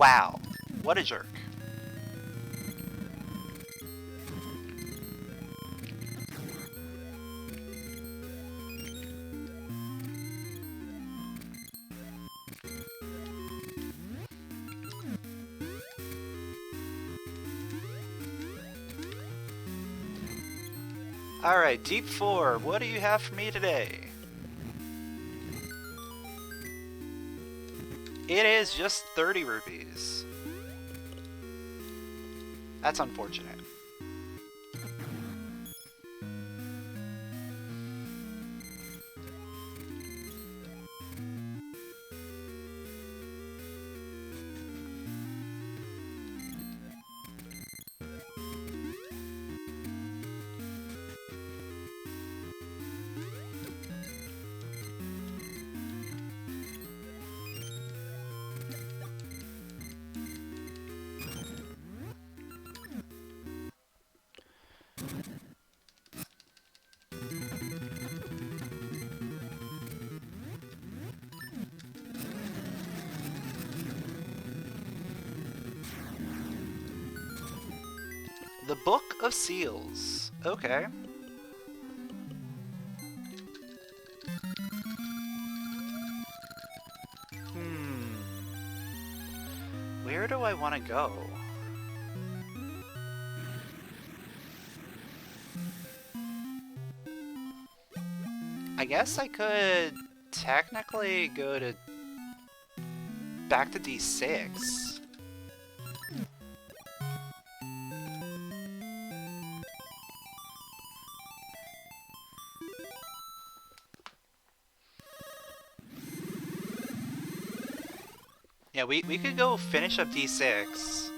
Wow, what a jerk. Alright, Deep 4, what do you have for me today? It is just 30 rupees. That's unfortunate. The Book of Seals. Okay. Where do I want to go? I guess I could technically go to back to D6. Yeah, we could go finish up D6.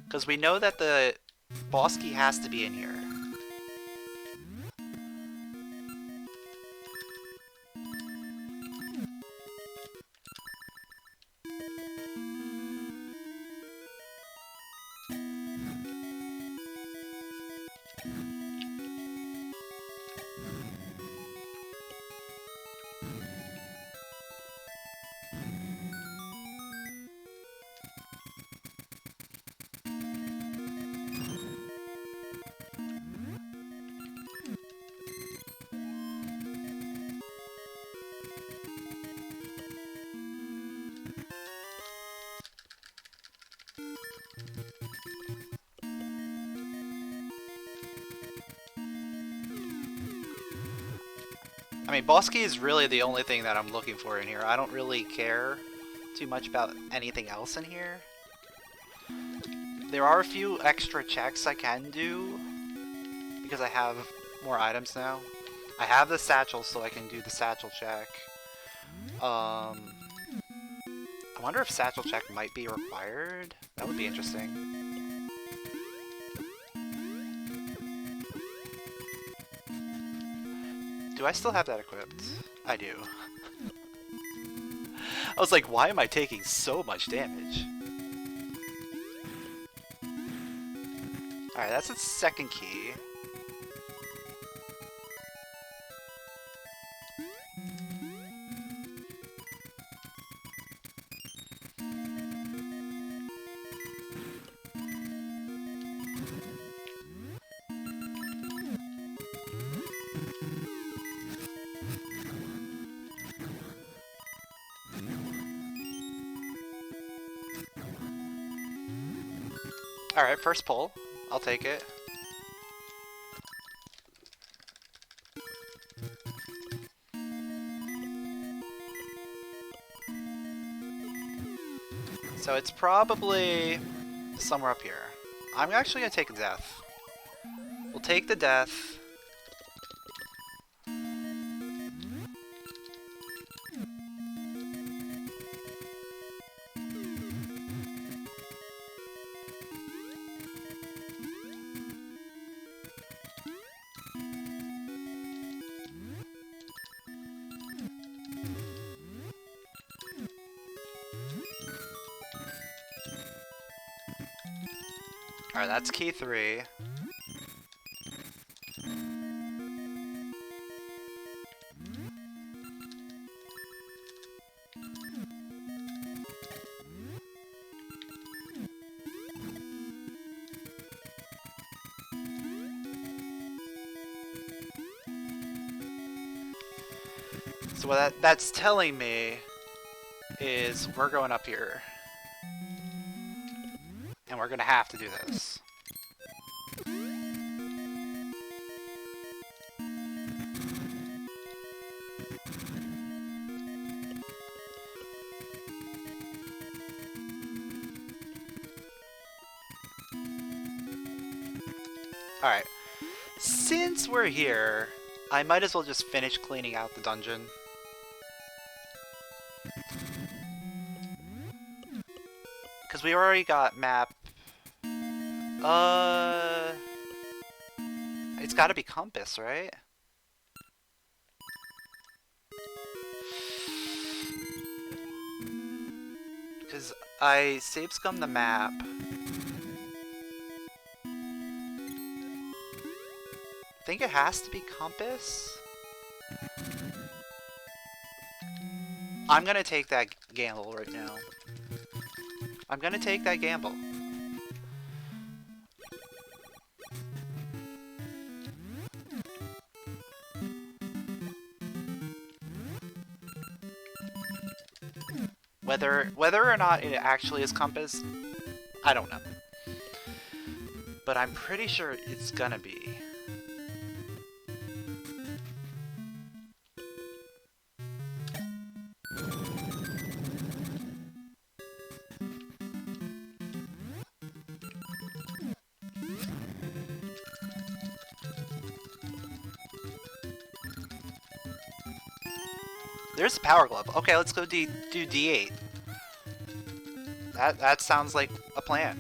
Because we know that the boss key has to be in here. I mean, boss key is really the only thing that I'm looking for in here. I don't really care too much about anything else in here. There are a few extra checks I can do because I have more items now. I have the satchel, so I can do the satchel check. I wonder if satchel check might be required. That would be interesting. Do I still have that equipped? I do. I was like, why am I taking so much damage? Alright, that's its second key. Alright, first pull. I'll take it. So it's probably somewhere up here. I'm actually gonna take a death. We'll take the death. Alright, that's key 3. So what that's telling me is we're going up here. And we're gonna have to do this. Alright. Since we're here, I might as well just finish cleaning out the dungeon. Because we already got map. It's gotta be compass, right? Because I save scum the map. I think it has to be compass. I'm gonna take that gamble right now. I'm gonna take that gamble. Whether or not it actually is compass, I don't know. But I'm pretty sure it's gonna be. There's a power glove. Okay, let's go do D8. That sounds like a plan.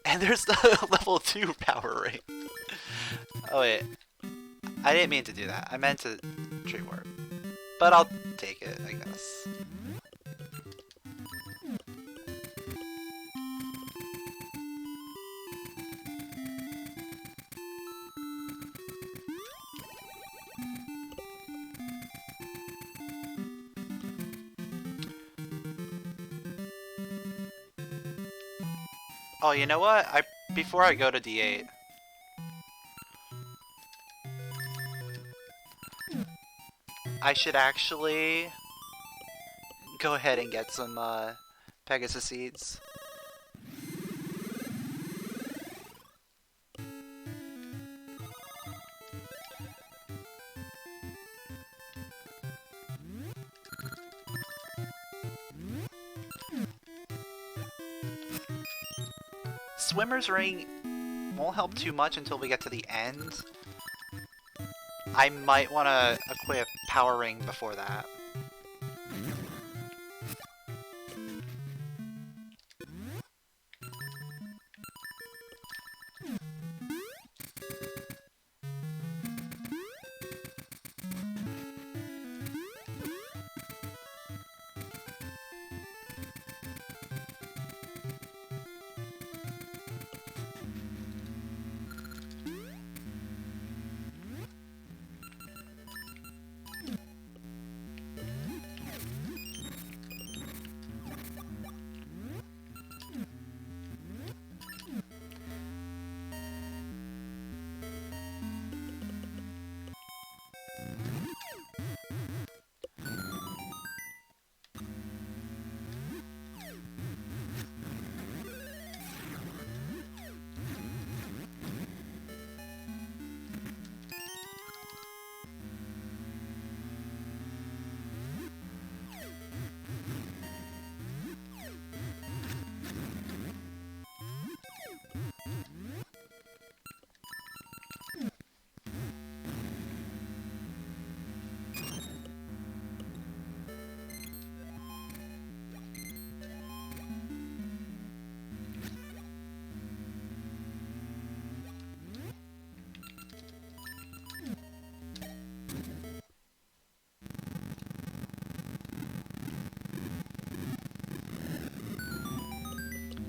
And there's the level 2 power ring. Oh wait, I didn't mean to do that. I meant to tree warp, but I'll take it, I guess. Oh, you know what? Before I go to D8, I should actually go ahead and get some Pegasus seeds. Swimmer's ring won't help too much until we get to the end. I might want to equip power ring before that.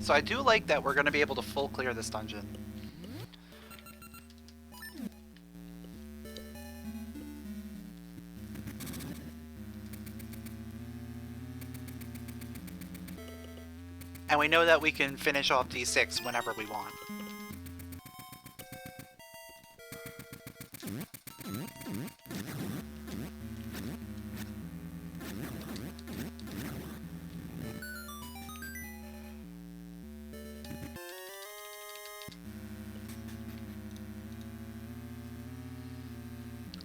So I do like that we're going to be able to full clear this dungeon. And we know that we can finish off D6 whenever we want.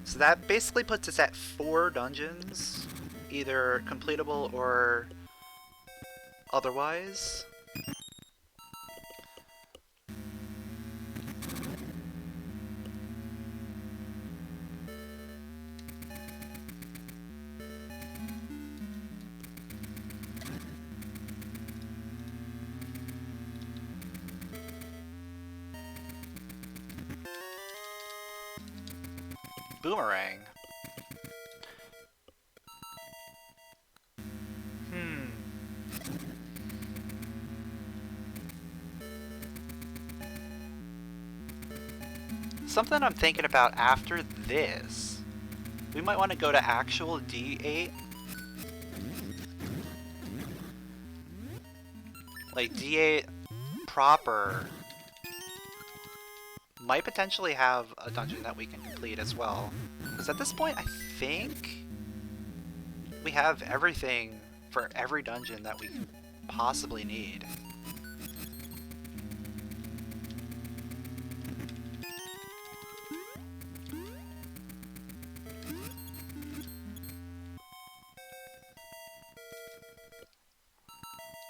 So that basically puts us at 4 dungeons, either completable or otherwise. Boomerang. Something I'm thinking about after this, we might want to go to actual D8. Like D8 proper might potentially have a dungeon that we can complete as well. Because at this point, I think we have everything for every dungeon that we possibly need.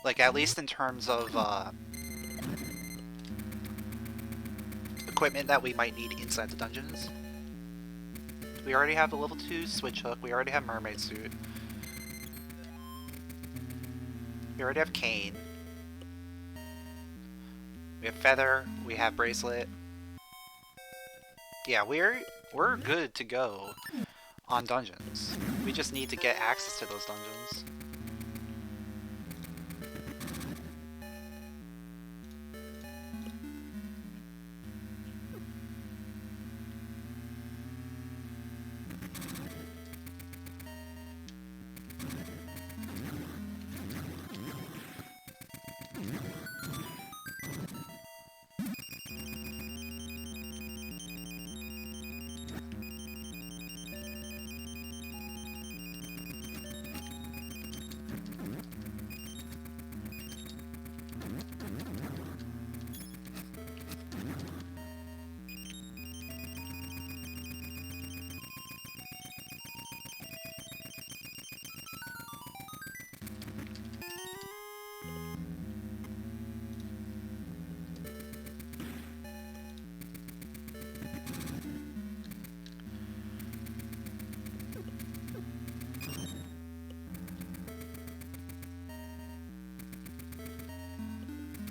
Like, at least in terms of equipment that we might need inside the dungeons. We already have the level 2 switch hook, we already have mermaid suit. We already have cane. We have feather, we have bracelet. Yeah, we're good to go on dungeons. We just need to get access to those dungeons.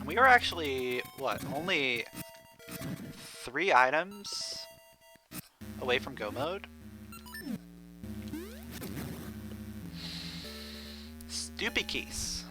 We are actually, what, only 3 items away from go mode? Stupid keys.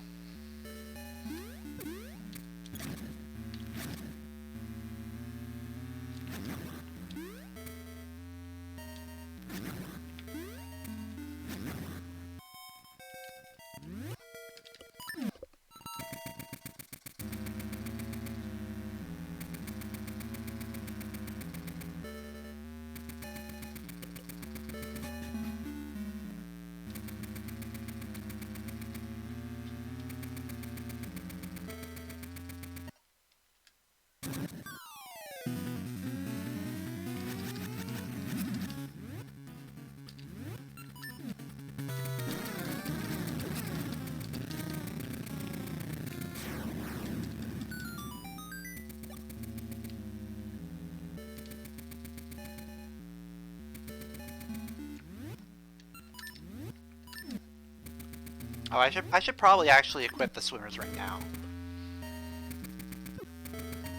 Oh, I should probably actually equip the swimmer's ring now.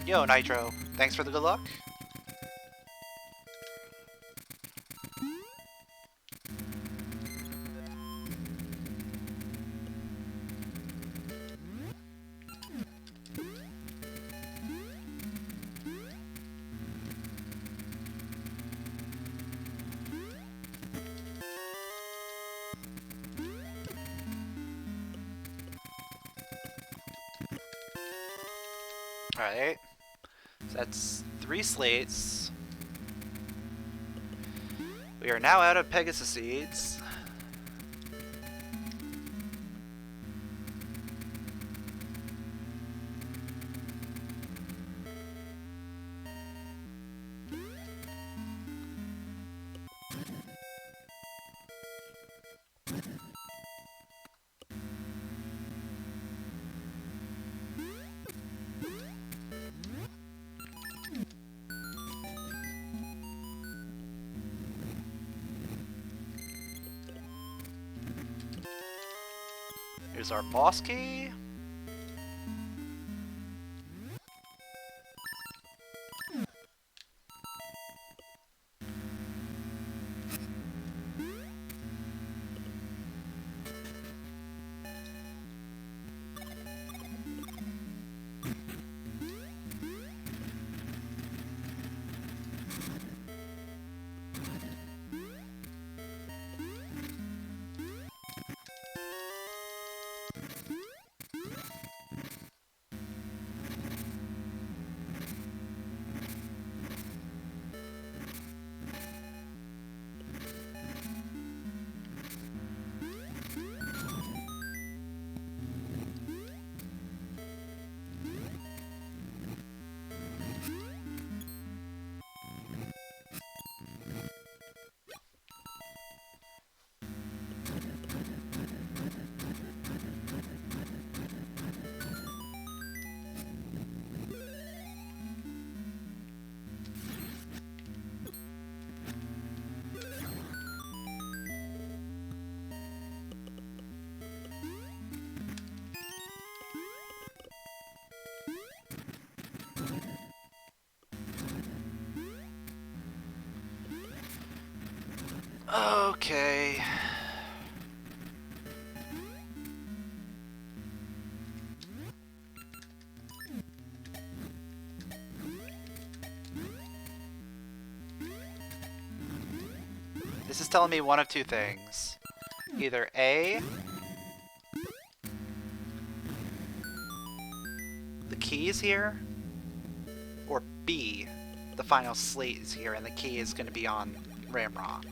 Yo, Nitro. Thanks for the good luck. Alright. So that's 3 slates. We are now out of Pegasus seeds. Here's our boss key. Okay. This is telling me one of two things. Either A, the key is here, or B, the final slate is here and the key is going to be on Ramrock.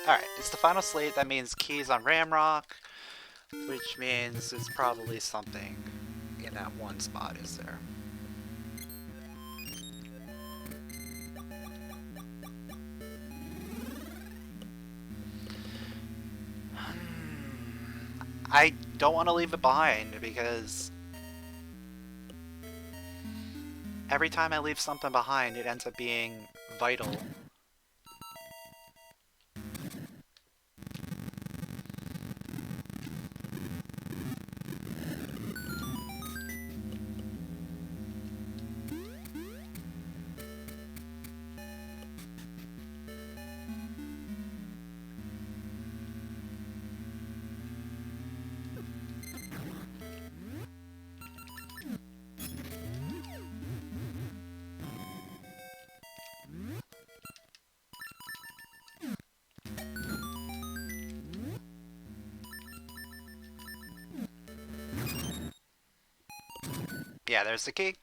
Alright, it's the final slate. That means keys on Ramrock, which means it's probably something in that one spot, is there? I don't want to leave it behind because every time I leave something behind, it ends up being vital. Yeah, there's the key.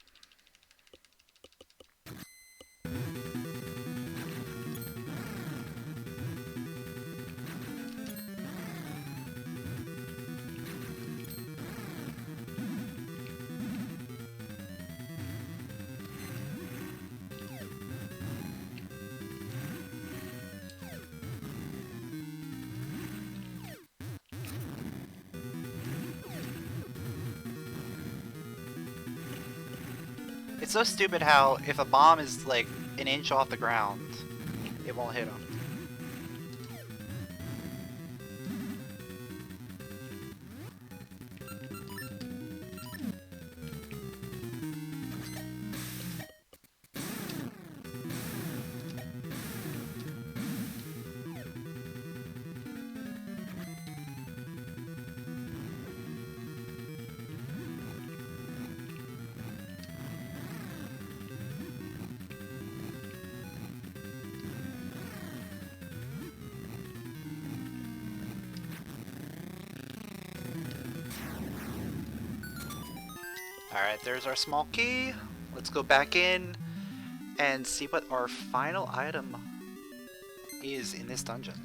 It's so stupid how if a bomb is like an inch off the ground, it won't hit him. Alright, there's our small key. Let's go back in and see what our final item is in this dungeon.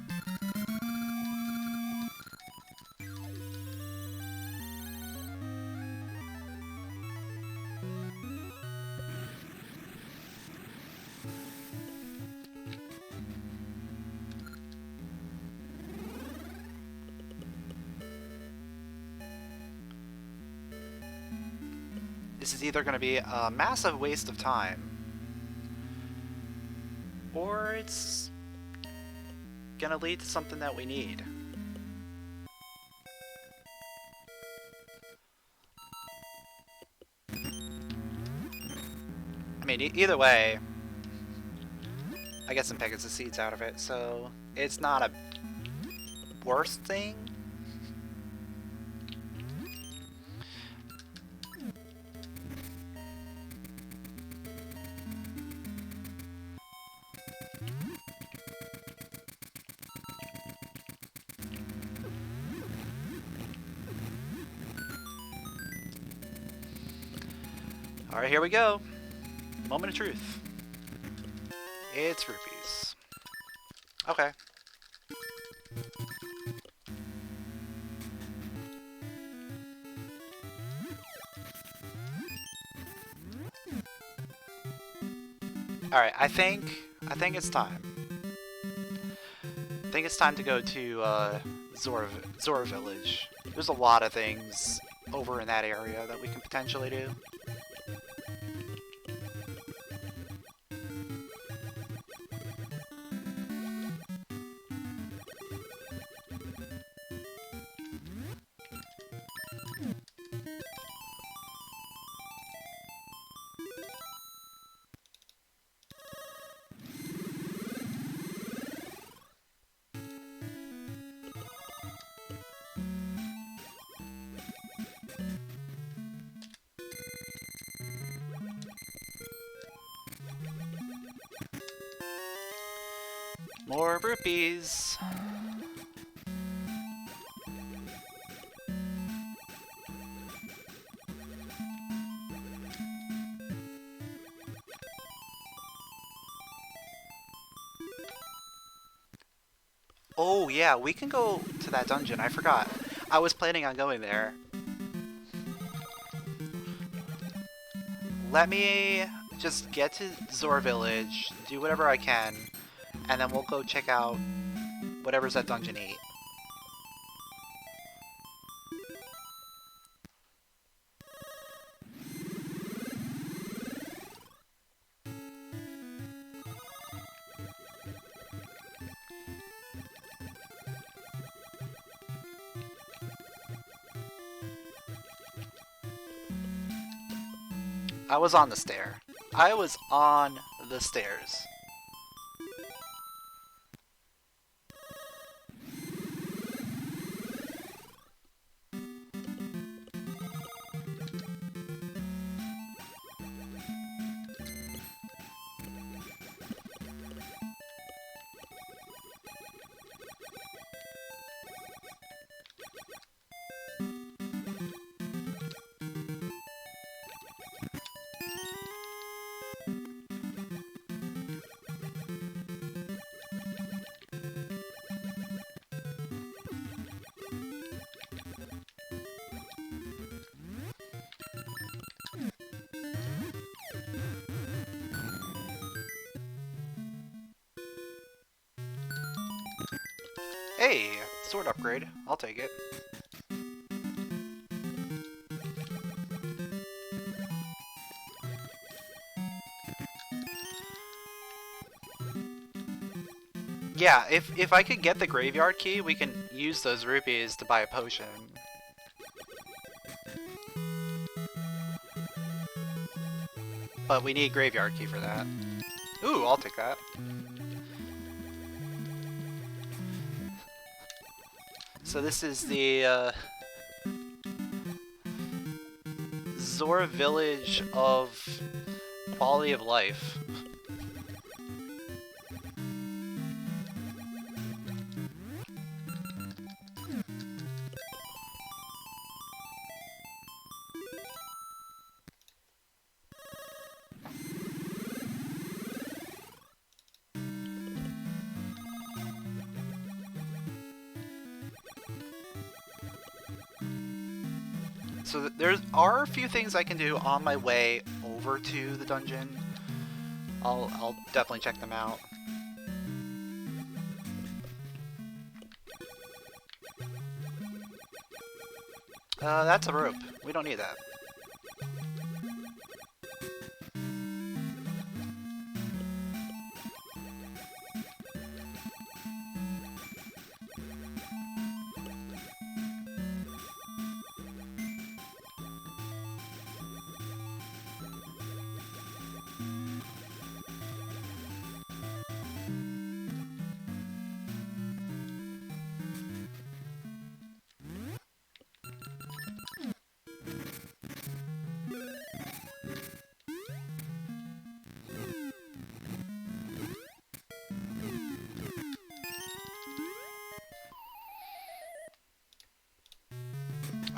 This is either going to be a massive waste of time, or it's going to lead to something that we need. I mean, either way, I get some Pegasus seeds out of it, so it's not a worst thing. Alright, here we go. Moment of truth. It's rupees. Okay. Alright, I think it's time. I think it's time to go to Zora Village. There's a lot of things over in that area that we can potentially do. More rupees! Oh yeah, we can go to that dungeon, I forgot. I was planning on going there. Let me just get to Zora Village, do whatever I can, and then we'll go check out whatever's at Dungeon 8. I was on the stair. I was on the stairs. Hey, sword upgrade. I'll take it. Yeah, if I could get the graveyard key, we can use those rupees to buy a potion. But we need graveyard key for that. Ooh, I'll take that. So this is the Zora Village of quality of life. So there are a few things I can do on my way over to the dungeon. I'll definitely check them out. That's a rope. We don't need that.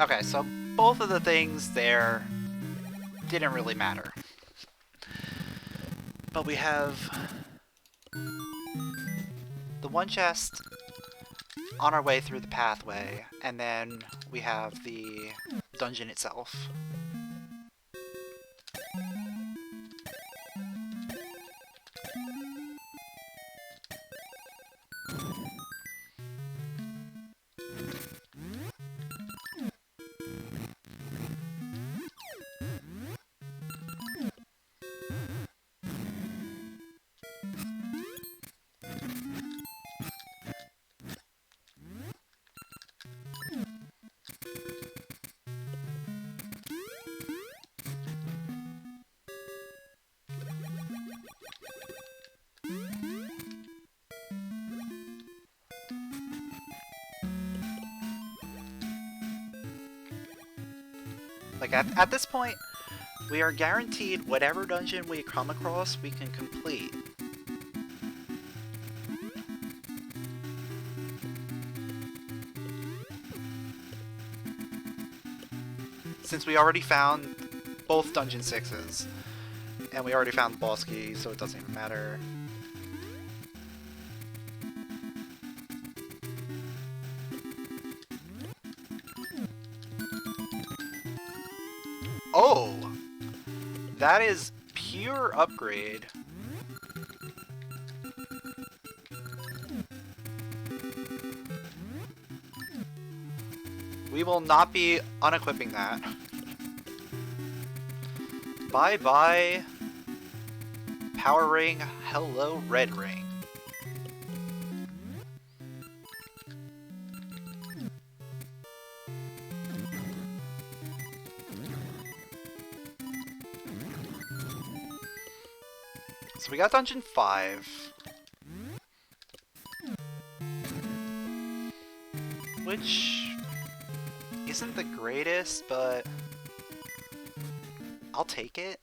Okay, so both of the things there didn't really matter. But we have the one chest on our way through the pathway, and then we have the dungeon itself. Like, at this point, we are guaranteed whatever dungeon we come across, we can complete. Since we already found both Dungeon 6s, and we already found the boss key, so it doesn't even matter. Oh! That is pure upgrade. We will not be unequipping that. Bye-bye, Power Ring, hello, Red Ring. So we got Dungeon 5. Which isn't the greatest, but I'll take it.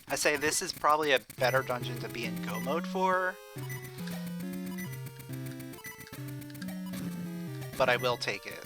I say this is probably a better dungeon to be in go mode for, but I will take it.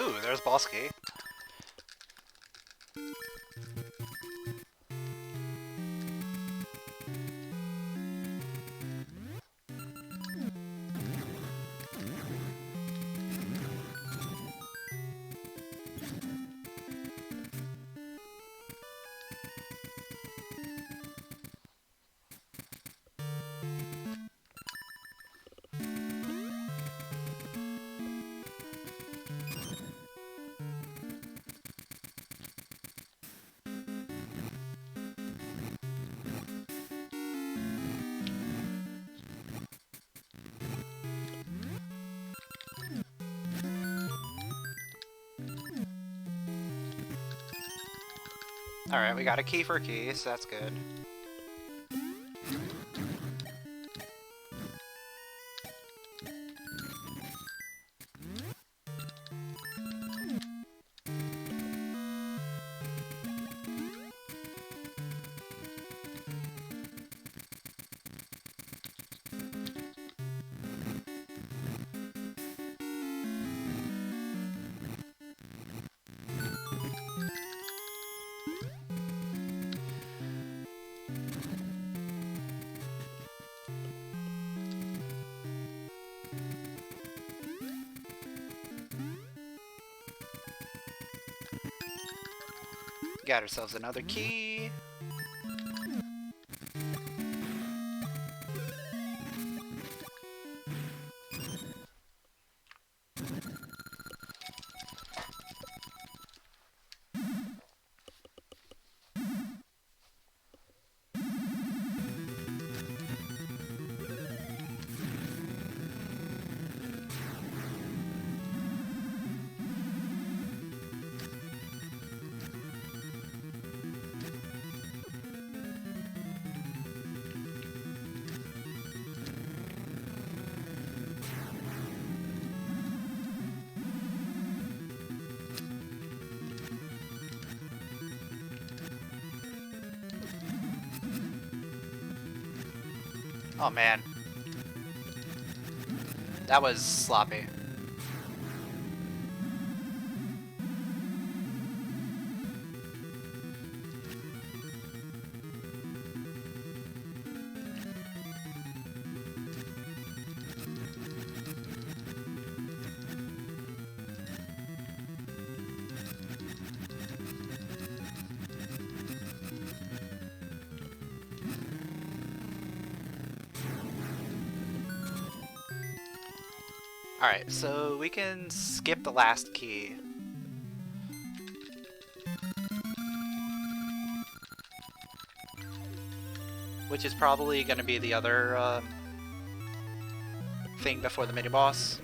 Ooh, there's boss key. Alright, we got a key for a key, so that's good. Got ourselves another key. Oh man. That was sloppy. Alright, so we can skip the last key. Which is probably going to be the other thing before the mini-boss.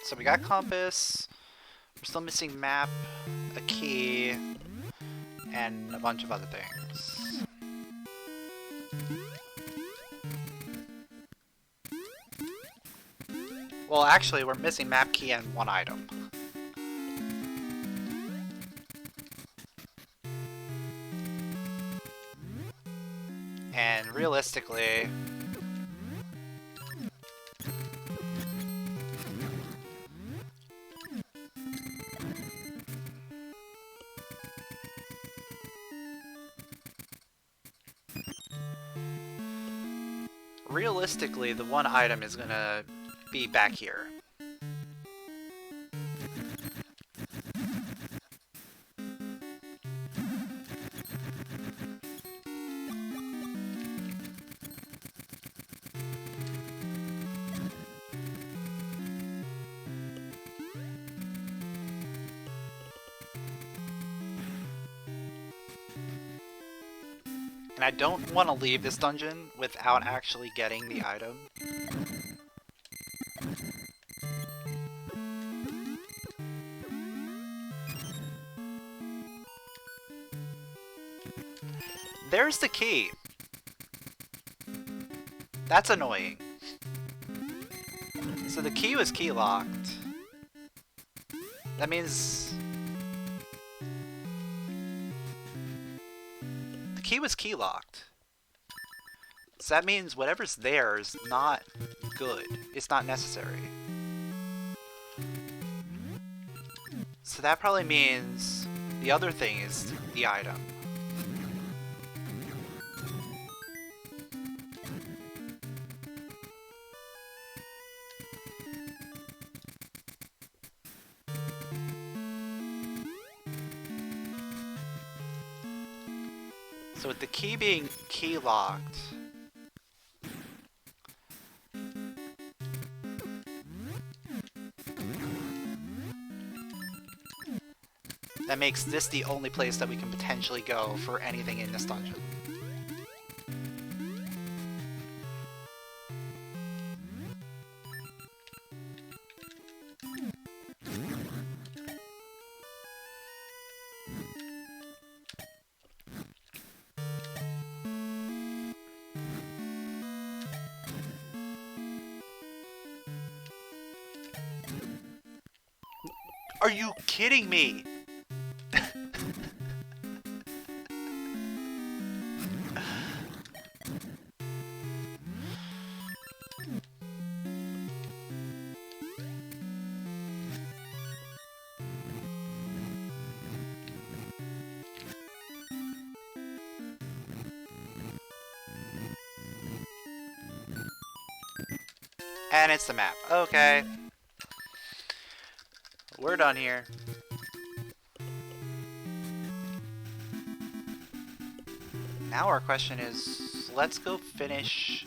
So we got compass, we're still missing map, a key, and a bunch of other things. Well, actually, we're missing map, key, and one item. And realistically, the one item is gonna be back here. And I don't want to leave this dungeon without actually getting the item. there's the key. That's annoying. So the key was key locked. That means... the key was key locked. So that means whatever's there is not good. It's not necessary. So that probably means the other thing is the item. So with the key being key locked, that makes this the only place that we can potentially go for anything in this dungeon. Are you kidding me? And it's the map. Okay. We're done here. Now our question is, let's go finish...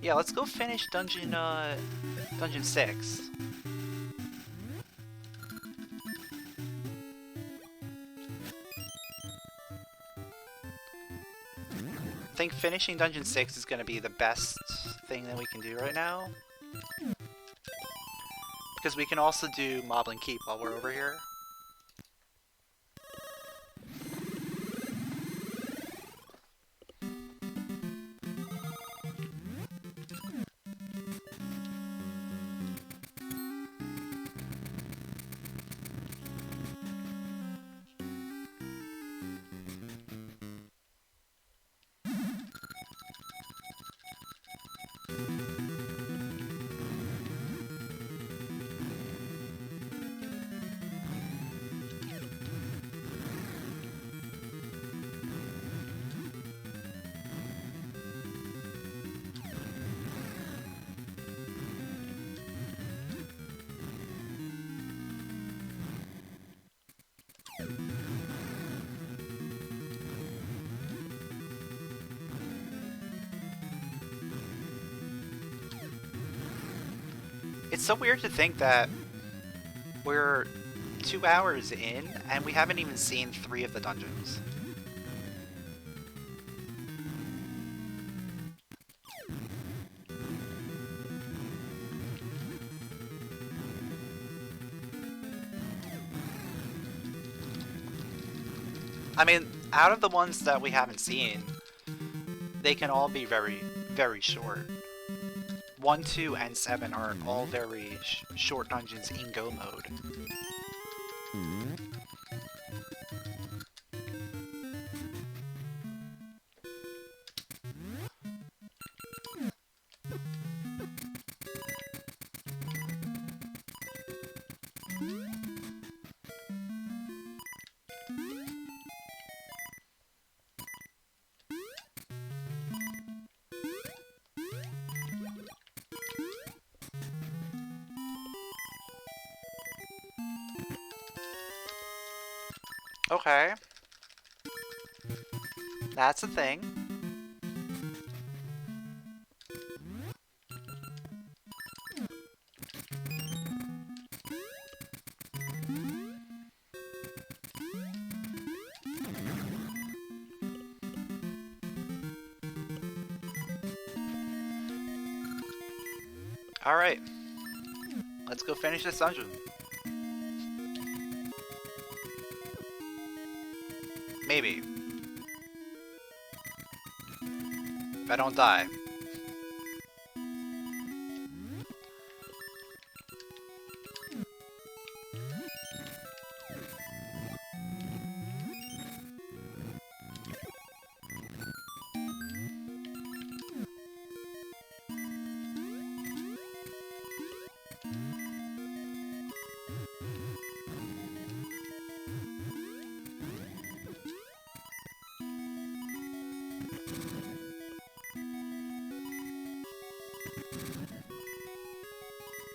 yeah, let's go finish dungeon 6. I think finishing dungeon 6 is going to be the best thing that we can do right now. Because we can also do Moblin Keep while we're over here. It's so weird to think that we're 2 hours in and we haven't even seen 3 of the dungeons. I mean, out of the ones that we haven't seen, they can all be very, very short. 1, 2, and 7 are all very short dungeons in Go mode. Okay. That's a thing. Alright. Let's go finish this dungeon. Maybe. If I don't die.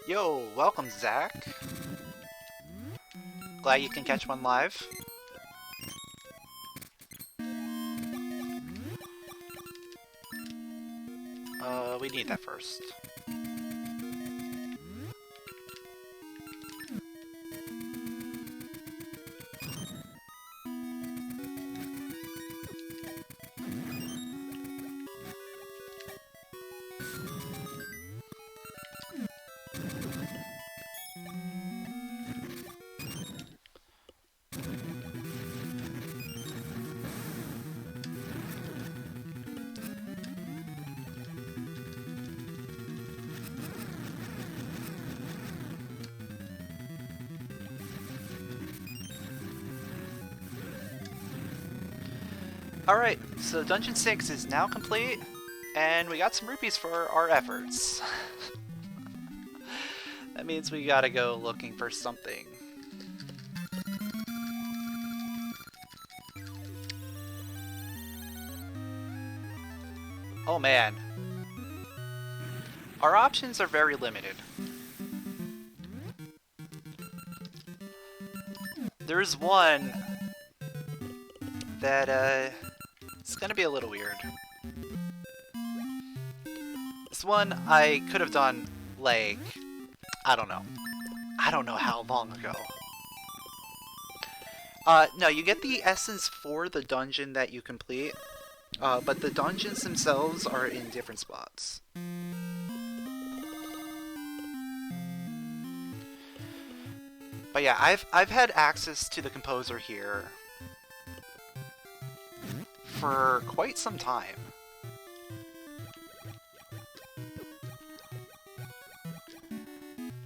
Yo, welcome, Zach. Glad you can catch one live. We need that first. Alright, so Dungeon 6 is now complete, and we got some rupees for our efforts. That means we gotta go looking for something. Oh man. Our options are very limited. There's one that, it's gonna be a little weird. This one I could have done, like, I don't know. I don't know how long ago. No, you get the essence for the dungeon that you complete, but the dungeons themselves are in different spots. But yeah, I've had access to the composer here for quite some time.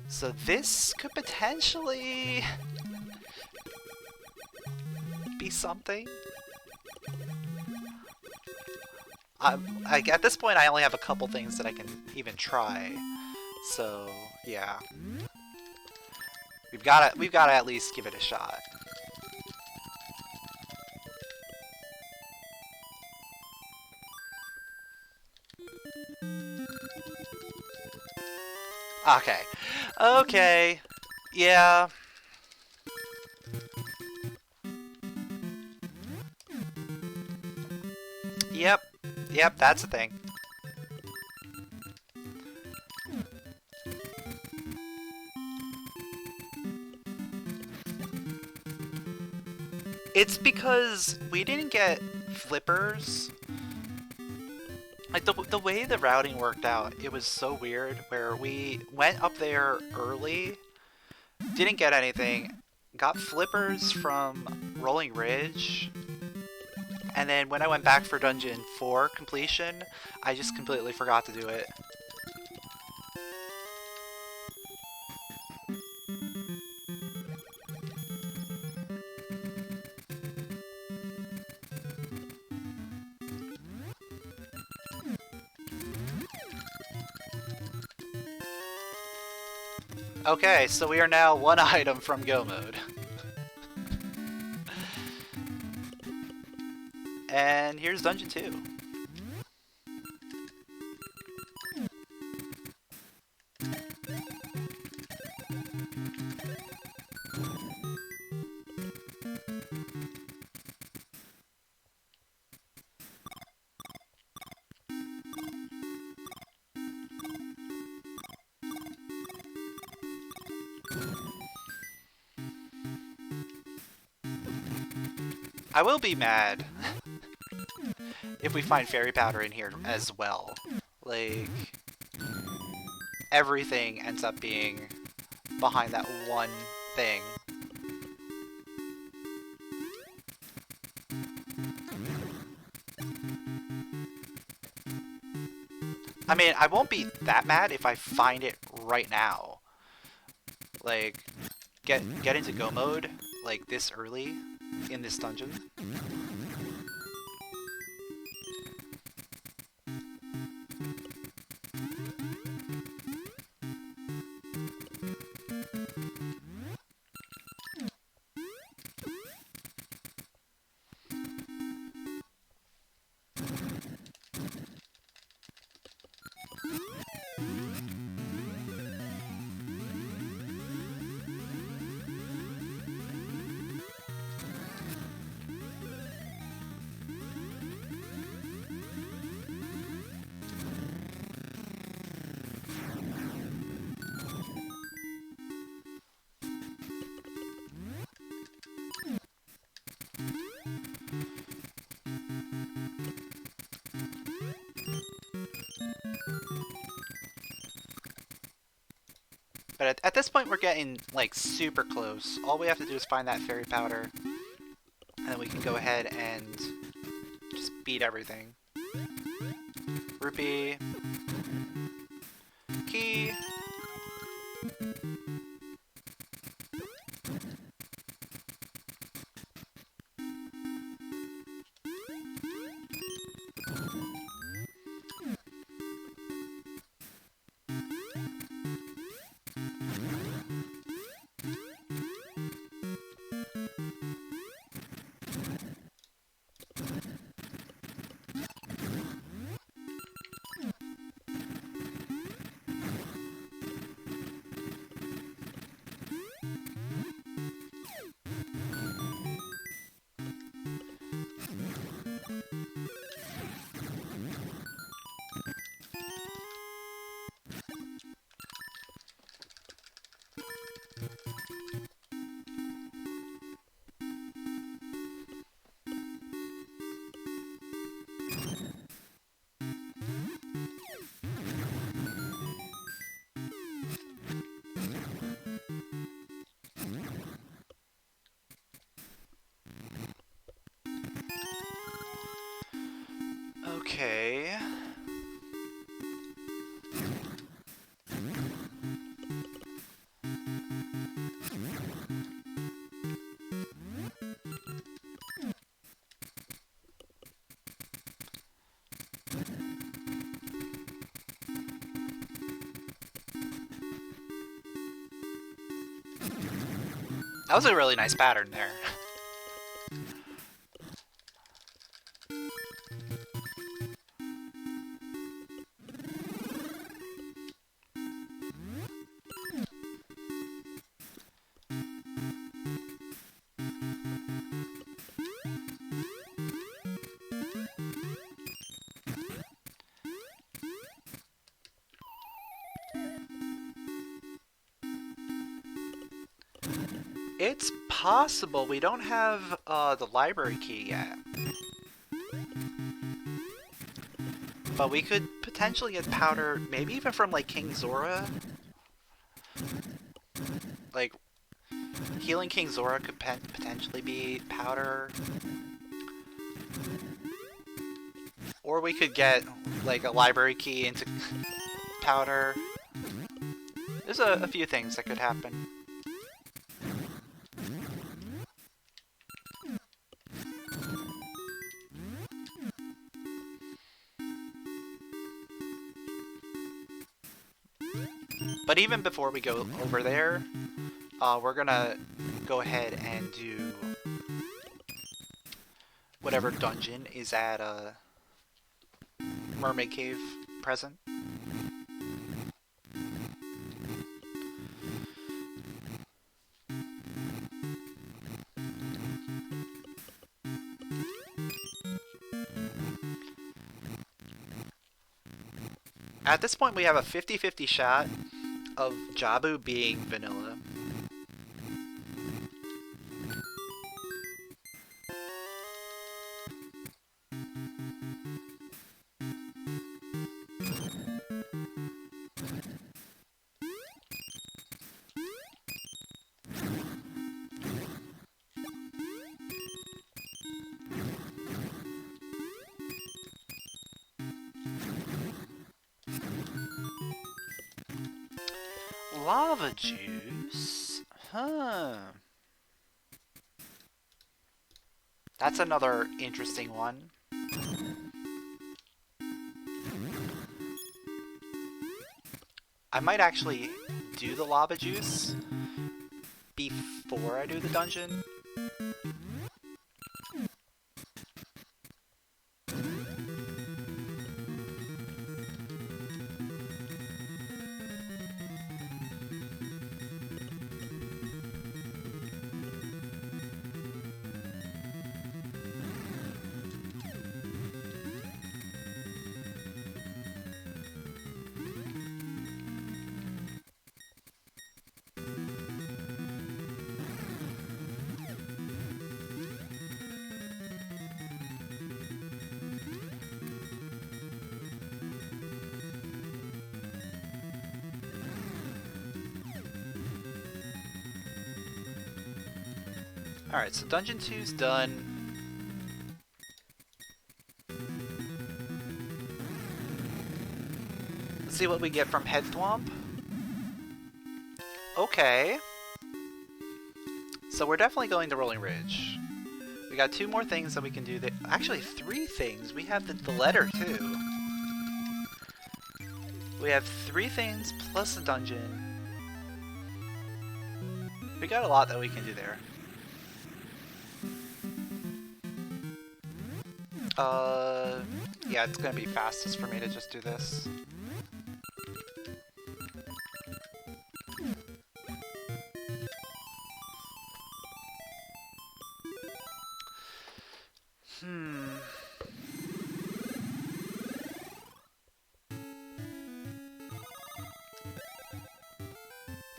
So this could potentially be something. Like at this point, I only have a couple things that I can even try. So yeah, we've gotta at least give it a shot. Okay. Okay. Yeah. Yep. Yep, that's the thing. It's because we didn't get flippers. Like, the way the routing worked out, it was so weird, where we went up there early, didn't get anything, got flippers from Rolling Ridge, and then when I went back for Dungeon 4 completion, I just completely forgot to do it. Okay, so we are now one item from Go Mode. And here's Dungeon 2. I will be mad if we find fairy powder in here as well. Like, everything ends up being behind that one thing. I mean, I won't be that mad if I find it right now. Like, get into go mode, like, this early in this dungeon. But at this point, we're getting, like, super close. All we have to do is find that fairy powder, and then we can go ahead and just beat everything. Rupee. Key. Okay. That was a really nice pattern there. It's possible we don't have the library key yet. But we could potentially get powder, maybe even from, like, King Zora. Like, healing King Zora could potentially be powder. Or we could get, like, a library key into powder. There's a few things that could happen. But even before we go over there, we're gonna go ahead and do whatever dungeon is at Mermaid Cave present. At this point, we have a 50-50 shot of Jabu being vanilla. Lava juice? Huh. That's another interesting one. I might actually do the lava juice before I do the dungeon. Alright, so Dungeon 2's done. Let's see what we get from Head Thwomp. Okay. So we're definitely going to Rolling Ridge. We got 2 more things that we can do. Actually, 3 things. We have the letter, too. We have 3 things plus a dungeon. We got a lot that we can do there. Yeah, it's gonna be fastest for me to just do this.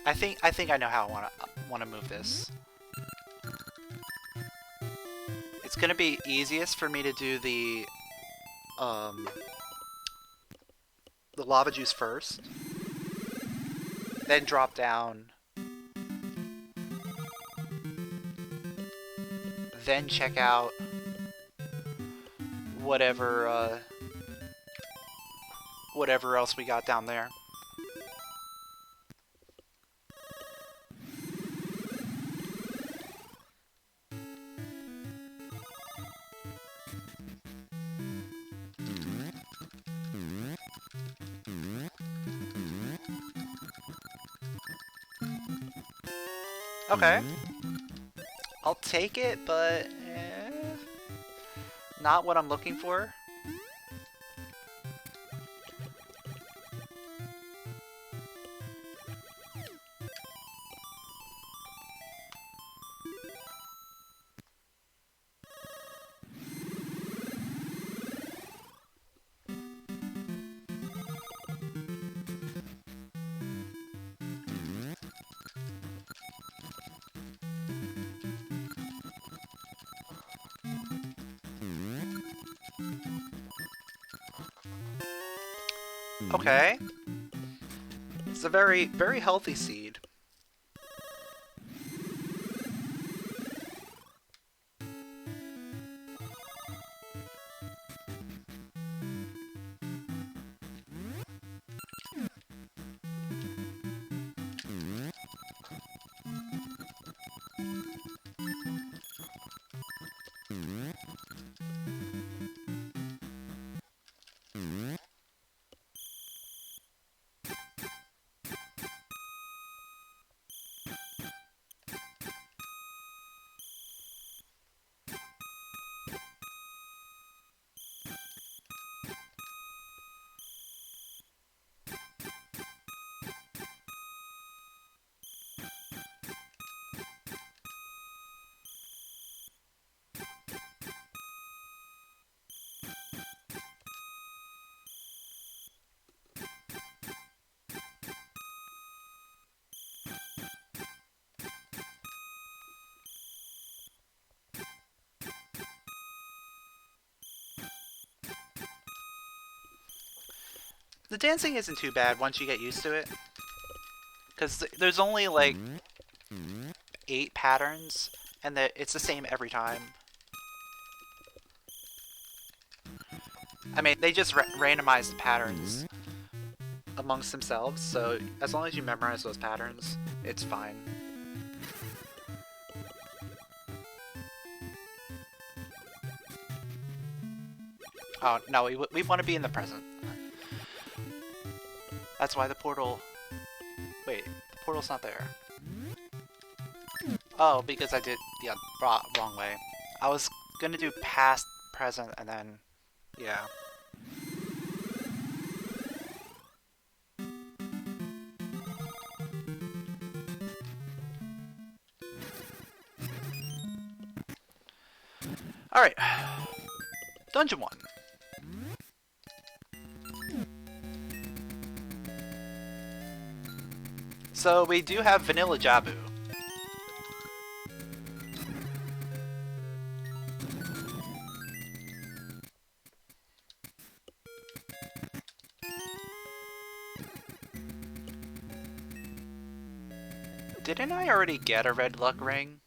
I think I know how I wanna move this. It's gonna be easiest for me to do the lava juice first, then drop down, then check out whatever whatever else we got down there. Okay. I'll take it, but not what I'm looking for. Okay. It's a very, very healthy seed. The dancing isn't too bad once you get used to it. Because there's only like 8 patterns, and it's the same every time. I mean, they just randomized the patterns amongst themselves, so as long as you memorize those patterns, it's fine. Oh, no, we want to be in the present. That's why the portal... Wait, the portal's not there. Oh, because I did... Yeah, wrong way. I was gonna do past, present, and then... Yeah. Alright. Dungeon 1. So we do have Vanilla Jabu. Didn't I already get a red luck ring?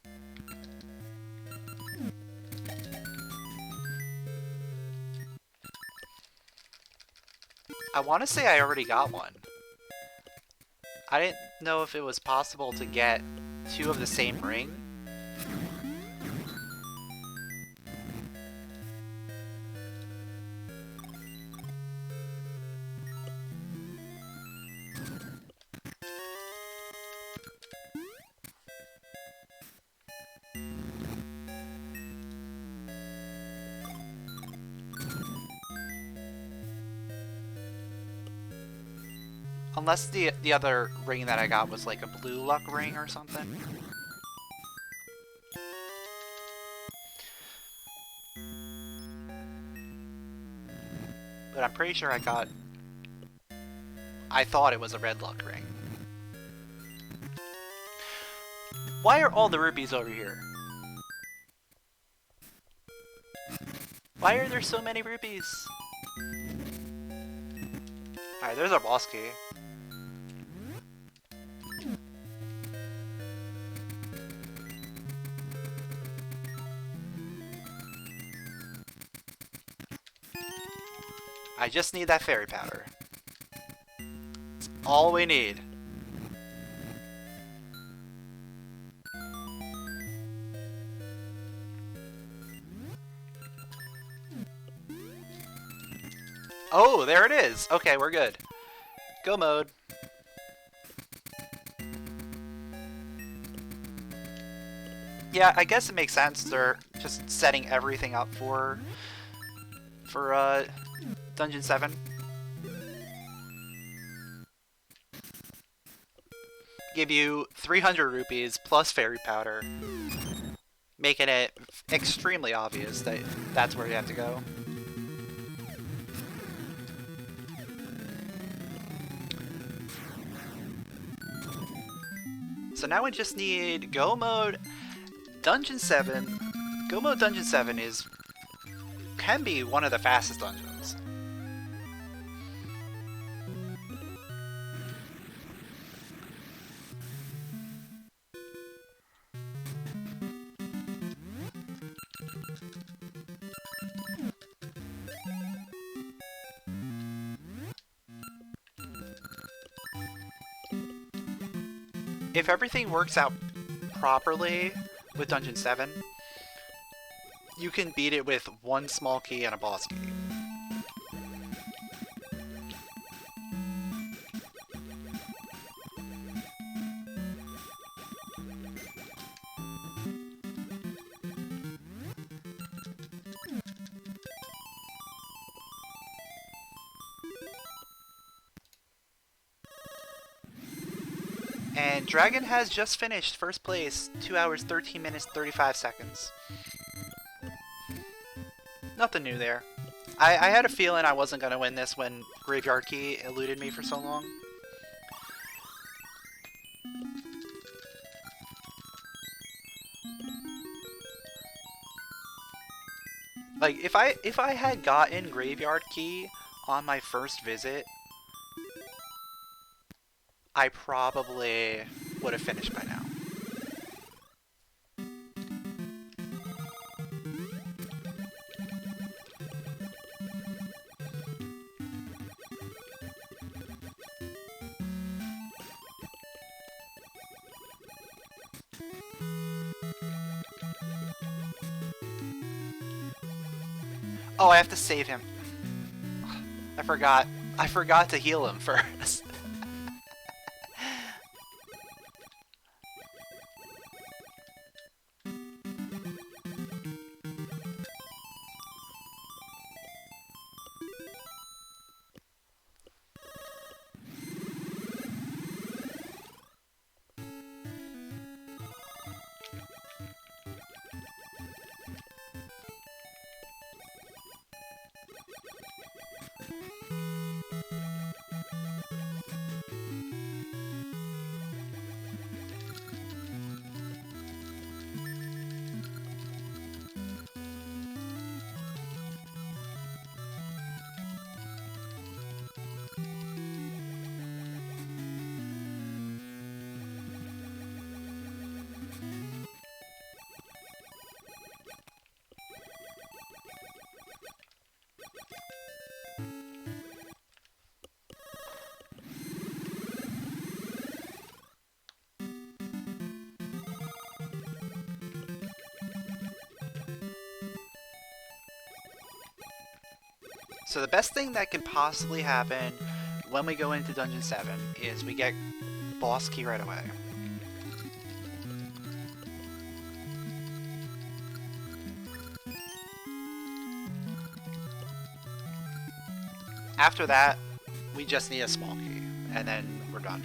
I want to say I already got one. I didn't know if it was possible to get 2 of the same ring. Unless the other ring that I got was like a blue luck ring or something. But I'm pretty sure I thought it was a red luck ring. Why are all the rupees over here? Why are there so many rupees? Alright, there's our boss key. I just need that fairy powder. That's all we need. Oh, there it is! Okay, we're good. Go mode. Yeah, I guess it makes sense. They're just setting everything up for Dungeon 7. Give you 300 rupees plus fairy powder, making it extremely obvious that that's where you have to go. So now we just need Go Mode Dungeon 7. Go Mode Dungeon 7 can be one of the fastest dungeons. If everything works out properly with Dungeon 7, you can beat it with 1 small key and a boss key. And Dragon has just finished first place, 2 hours, 13 minutes, 35 seconds. Nothing new there. I had a feeling I wasn't going to win this when Graveyard Key eluded me for so long. Like, if I had gotten Graveyard Key on my first visit, I probably would have finished by now. Oh, I have to save him. I forgot. I forgot to heal him first. So the best thing that can possibly happen when we go into Dungeon 7 is we get boss key right away. After that, we just need a small key, and then we're done.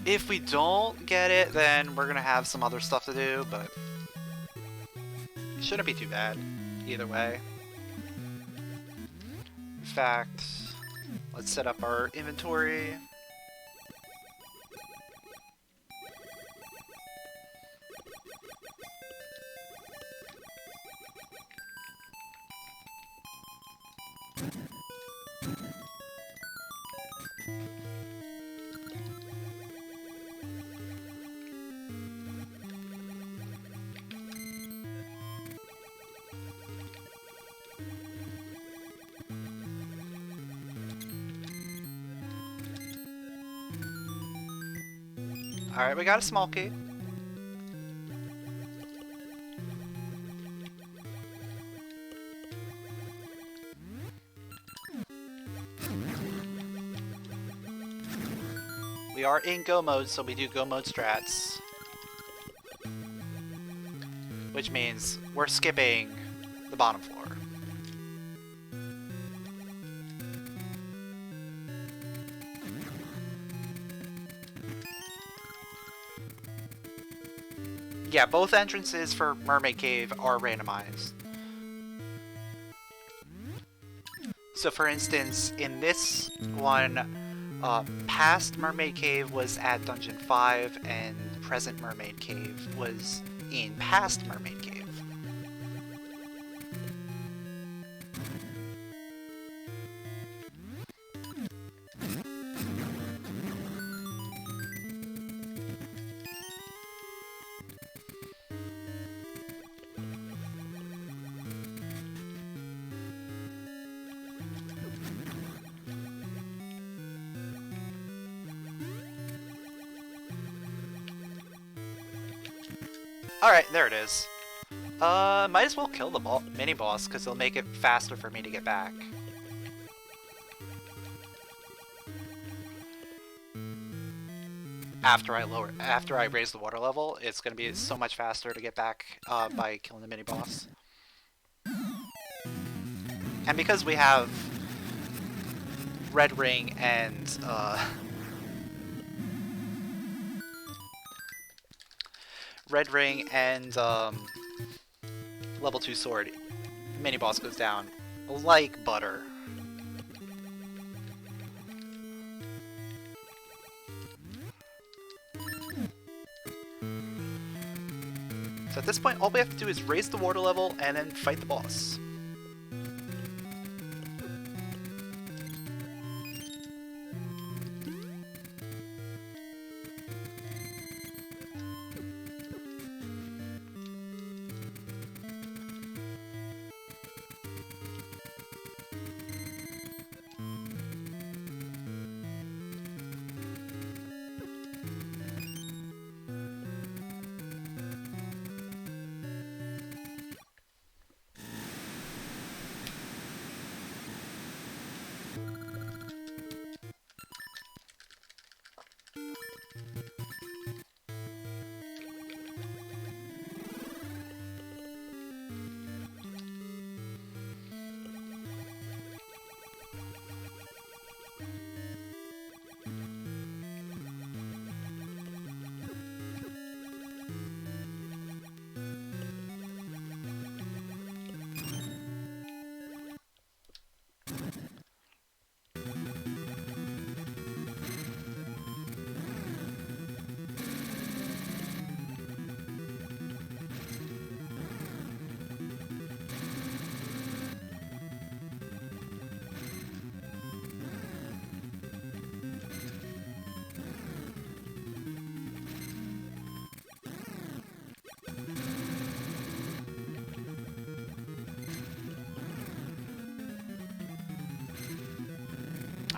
If we don't get it, then we're gonna have some other stuff to do, but it shouldn't be too bad either way. In fact, let's set up our inventory. Alright, we got a small key. We are in go mode, so we do go mode strats. Which means we're skipping the bottom floor. Yeah, both entrances for Mermaid Cave are randomized. So for instance, in this one, past Mermaid Cave was at Dungeon 5, and present Mermaid Cave was in past Mermaid Cave. Alright, there it is. Might as well kill the mini-boss, because it'll make it faster for me to get back. After I raise the water level, it's going to be so much faster to get back by killing the mini-boss. And because we have Red Ring and level 2 sword, mini boss goes down like butter. So at this point, all we have to do is raise the water level and then fight the boss.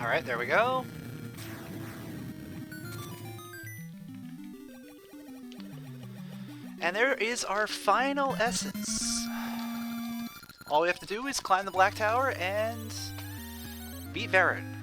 Alright, there we go. And there is our final essence. All we have to do is climb the Black Tower and beat Varen.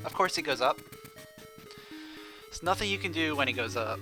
Of course he goes up. There's nothing you can do when he goes up.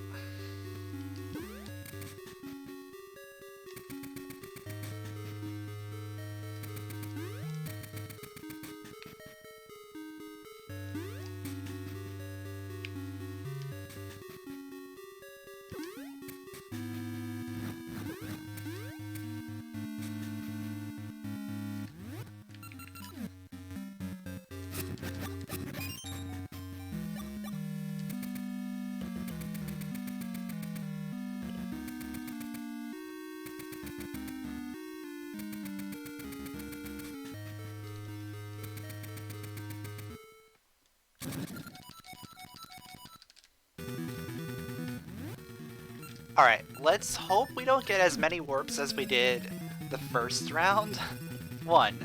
Alright, let's hope we don't get as many warps as we did the first round. 1.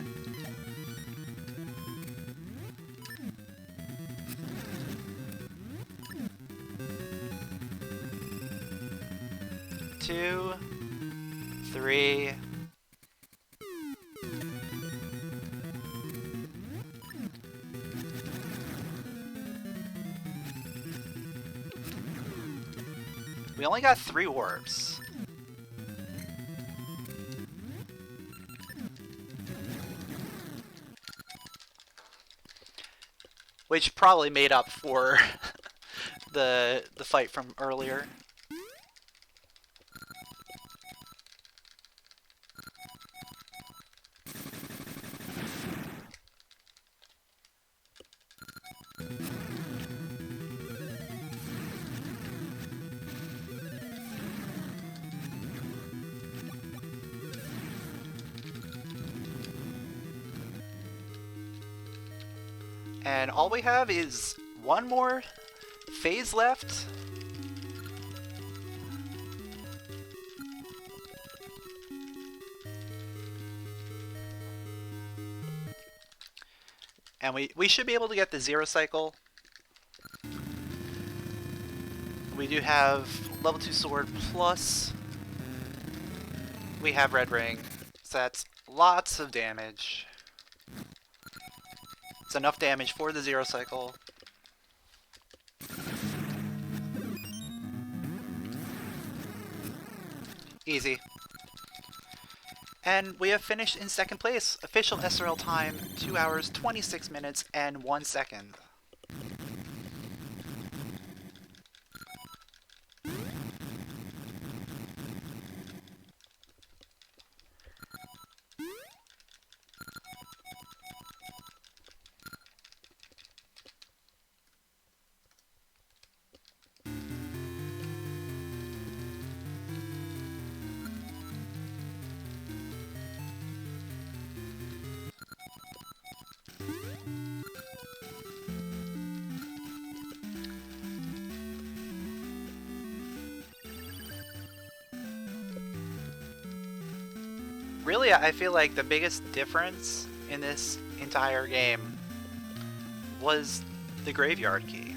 2, 3. We only got 3 warps. Which probably made up for the fight from earlier. And all we have is one more phase left. And we should be able to get the 0 cycle. We do have level 2 sword plus we have red ring. So that's lots of damage. It's enough damage for the 0 cycle. Easy. And we have finished in second place. Official SRL time, 2 hours, 26 minutes, and 1 second. Really, I feel like the biggest difference in this entire game was the graveyard key.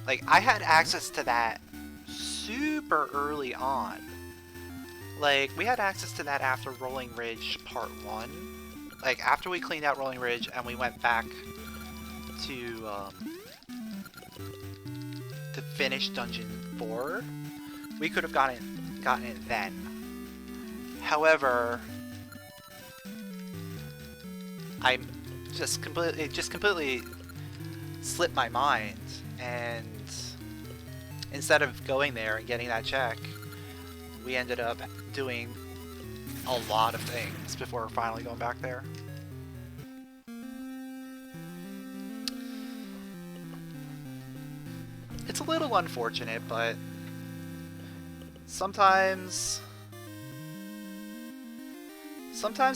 Like, I had access to that super early on. Like, we had access to that after Rolling Ridge Part 1. Like, after we cleaned out Rolling Ridge and we went back to finish Dungeon 4, we could have gotten it then. However, it just completely slipped my mind, and instead of going there and getting that check, we ended up doing a lot of things before finally going back there. It's a little unfortunate, but sometimes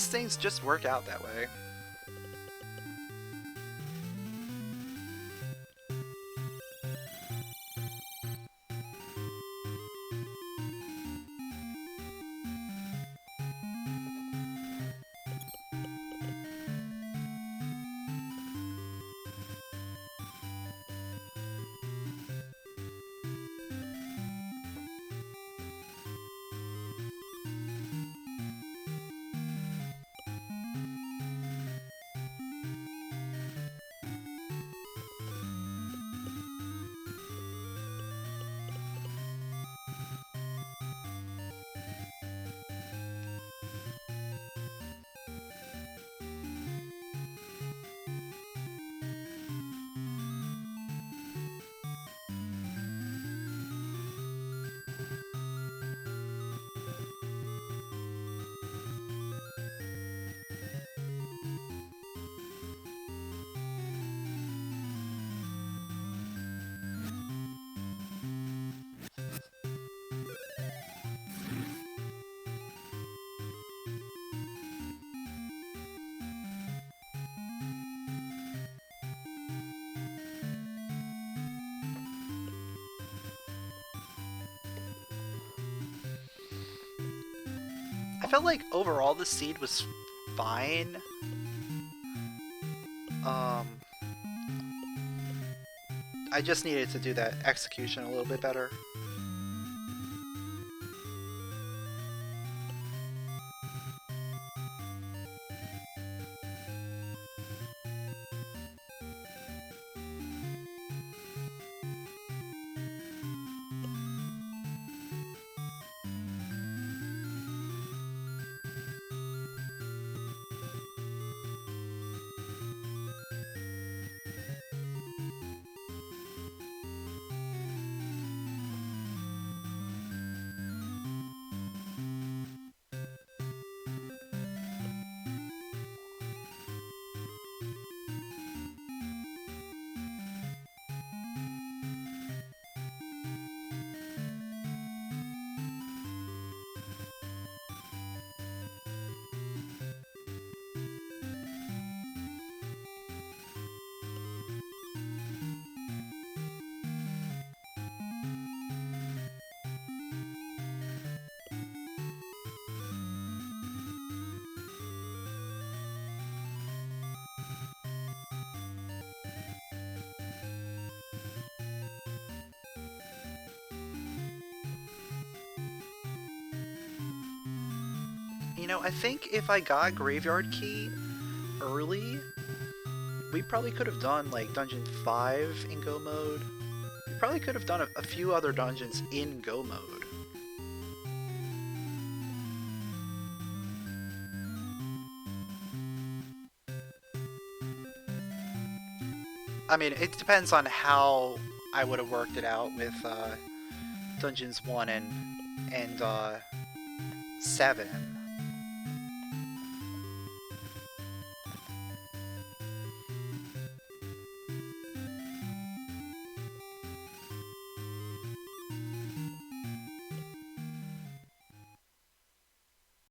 things just work out that way. I felt like overall the seed was fine. I just needed to do that execution a little bit better. You know, I think if I got Graveyard Key early, we probably could have done, like, Dungeon 5 in Go mode. We probably could have done a few other dungeons in Go mode. I mean, it depends on how I would have worked it out with Dungeons 1 and 7.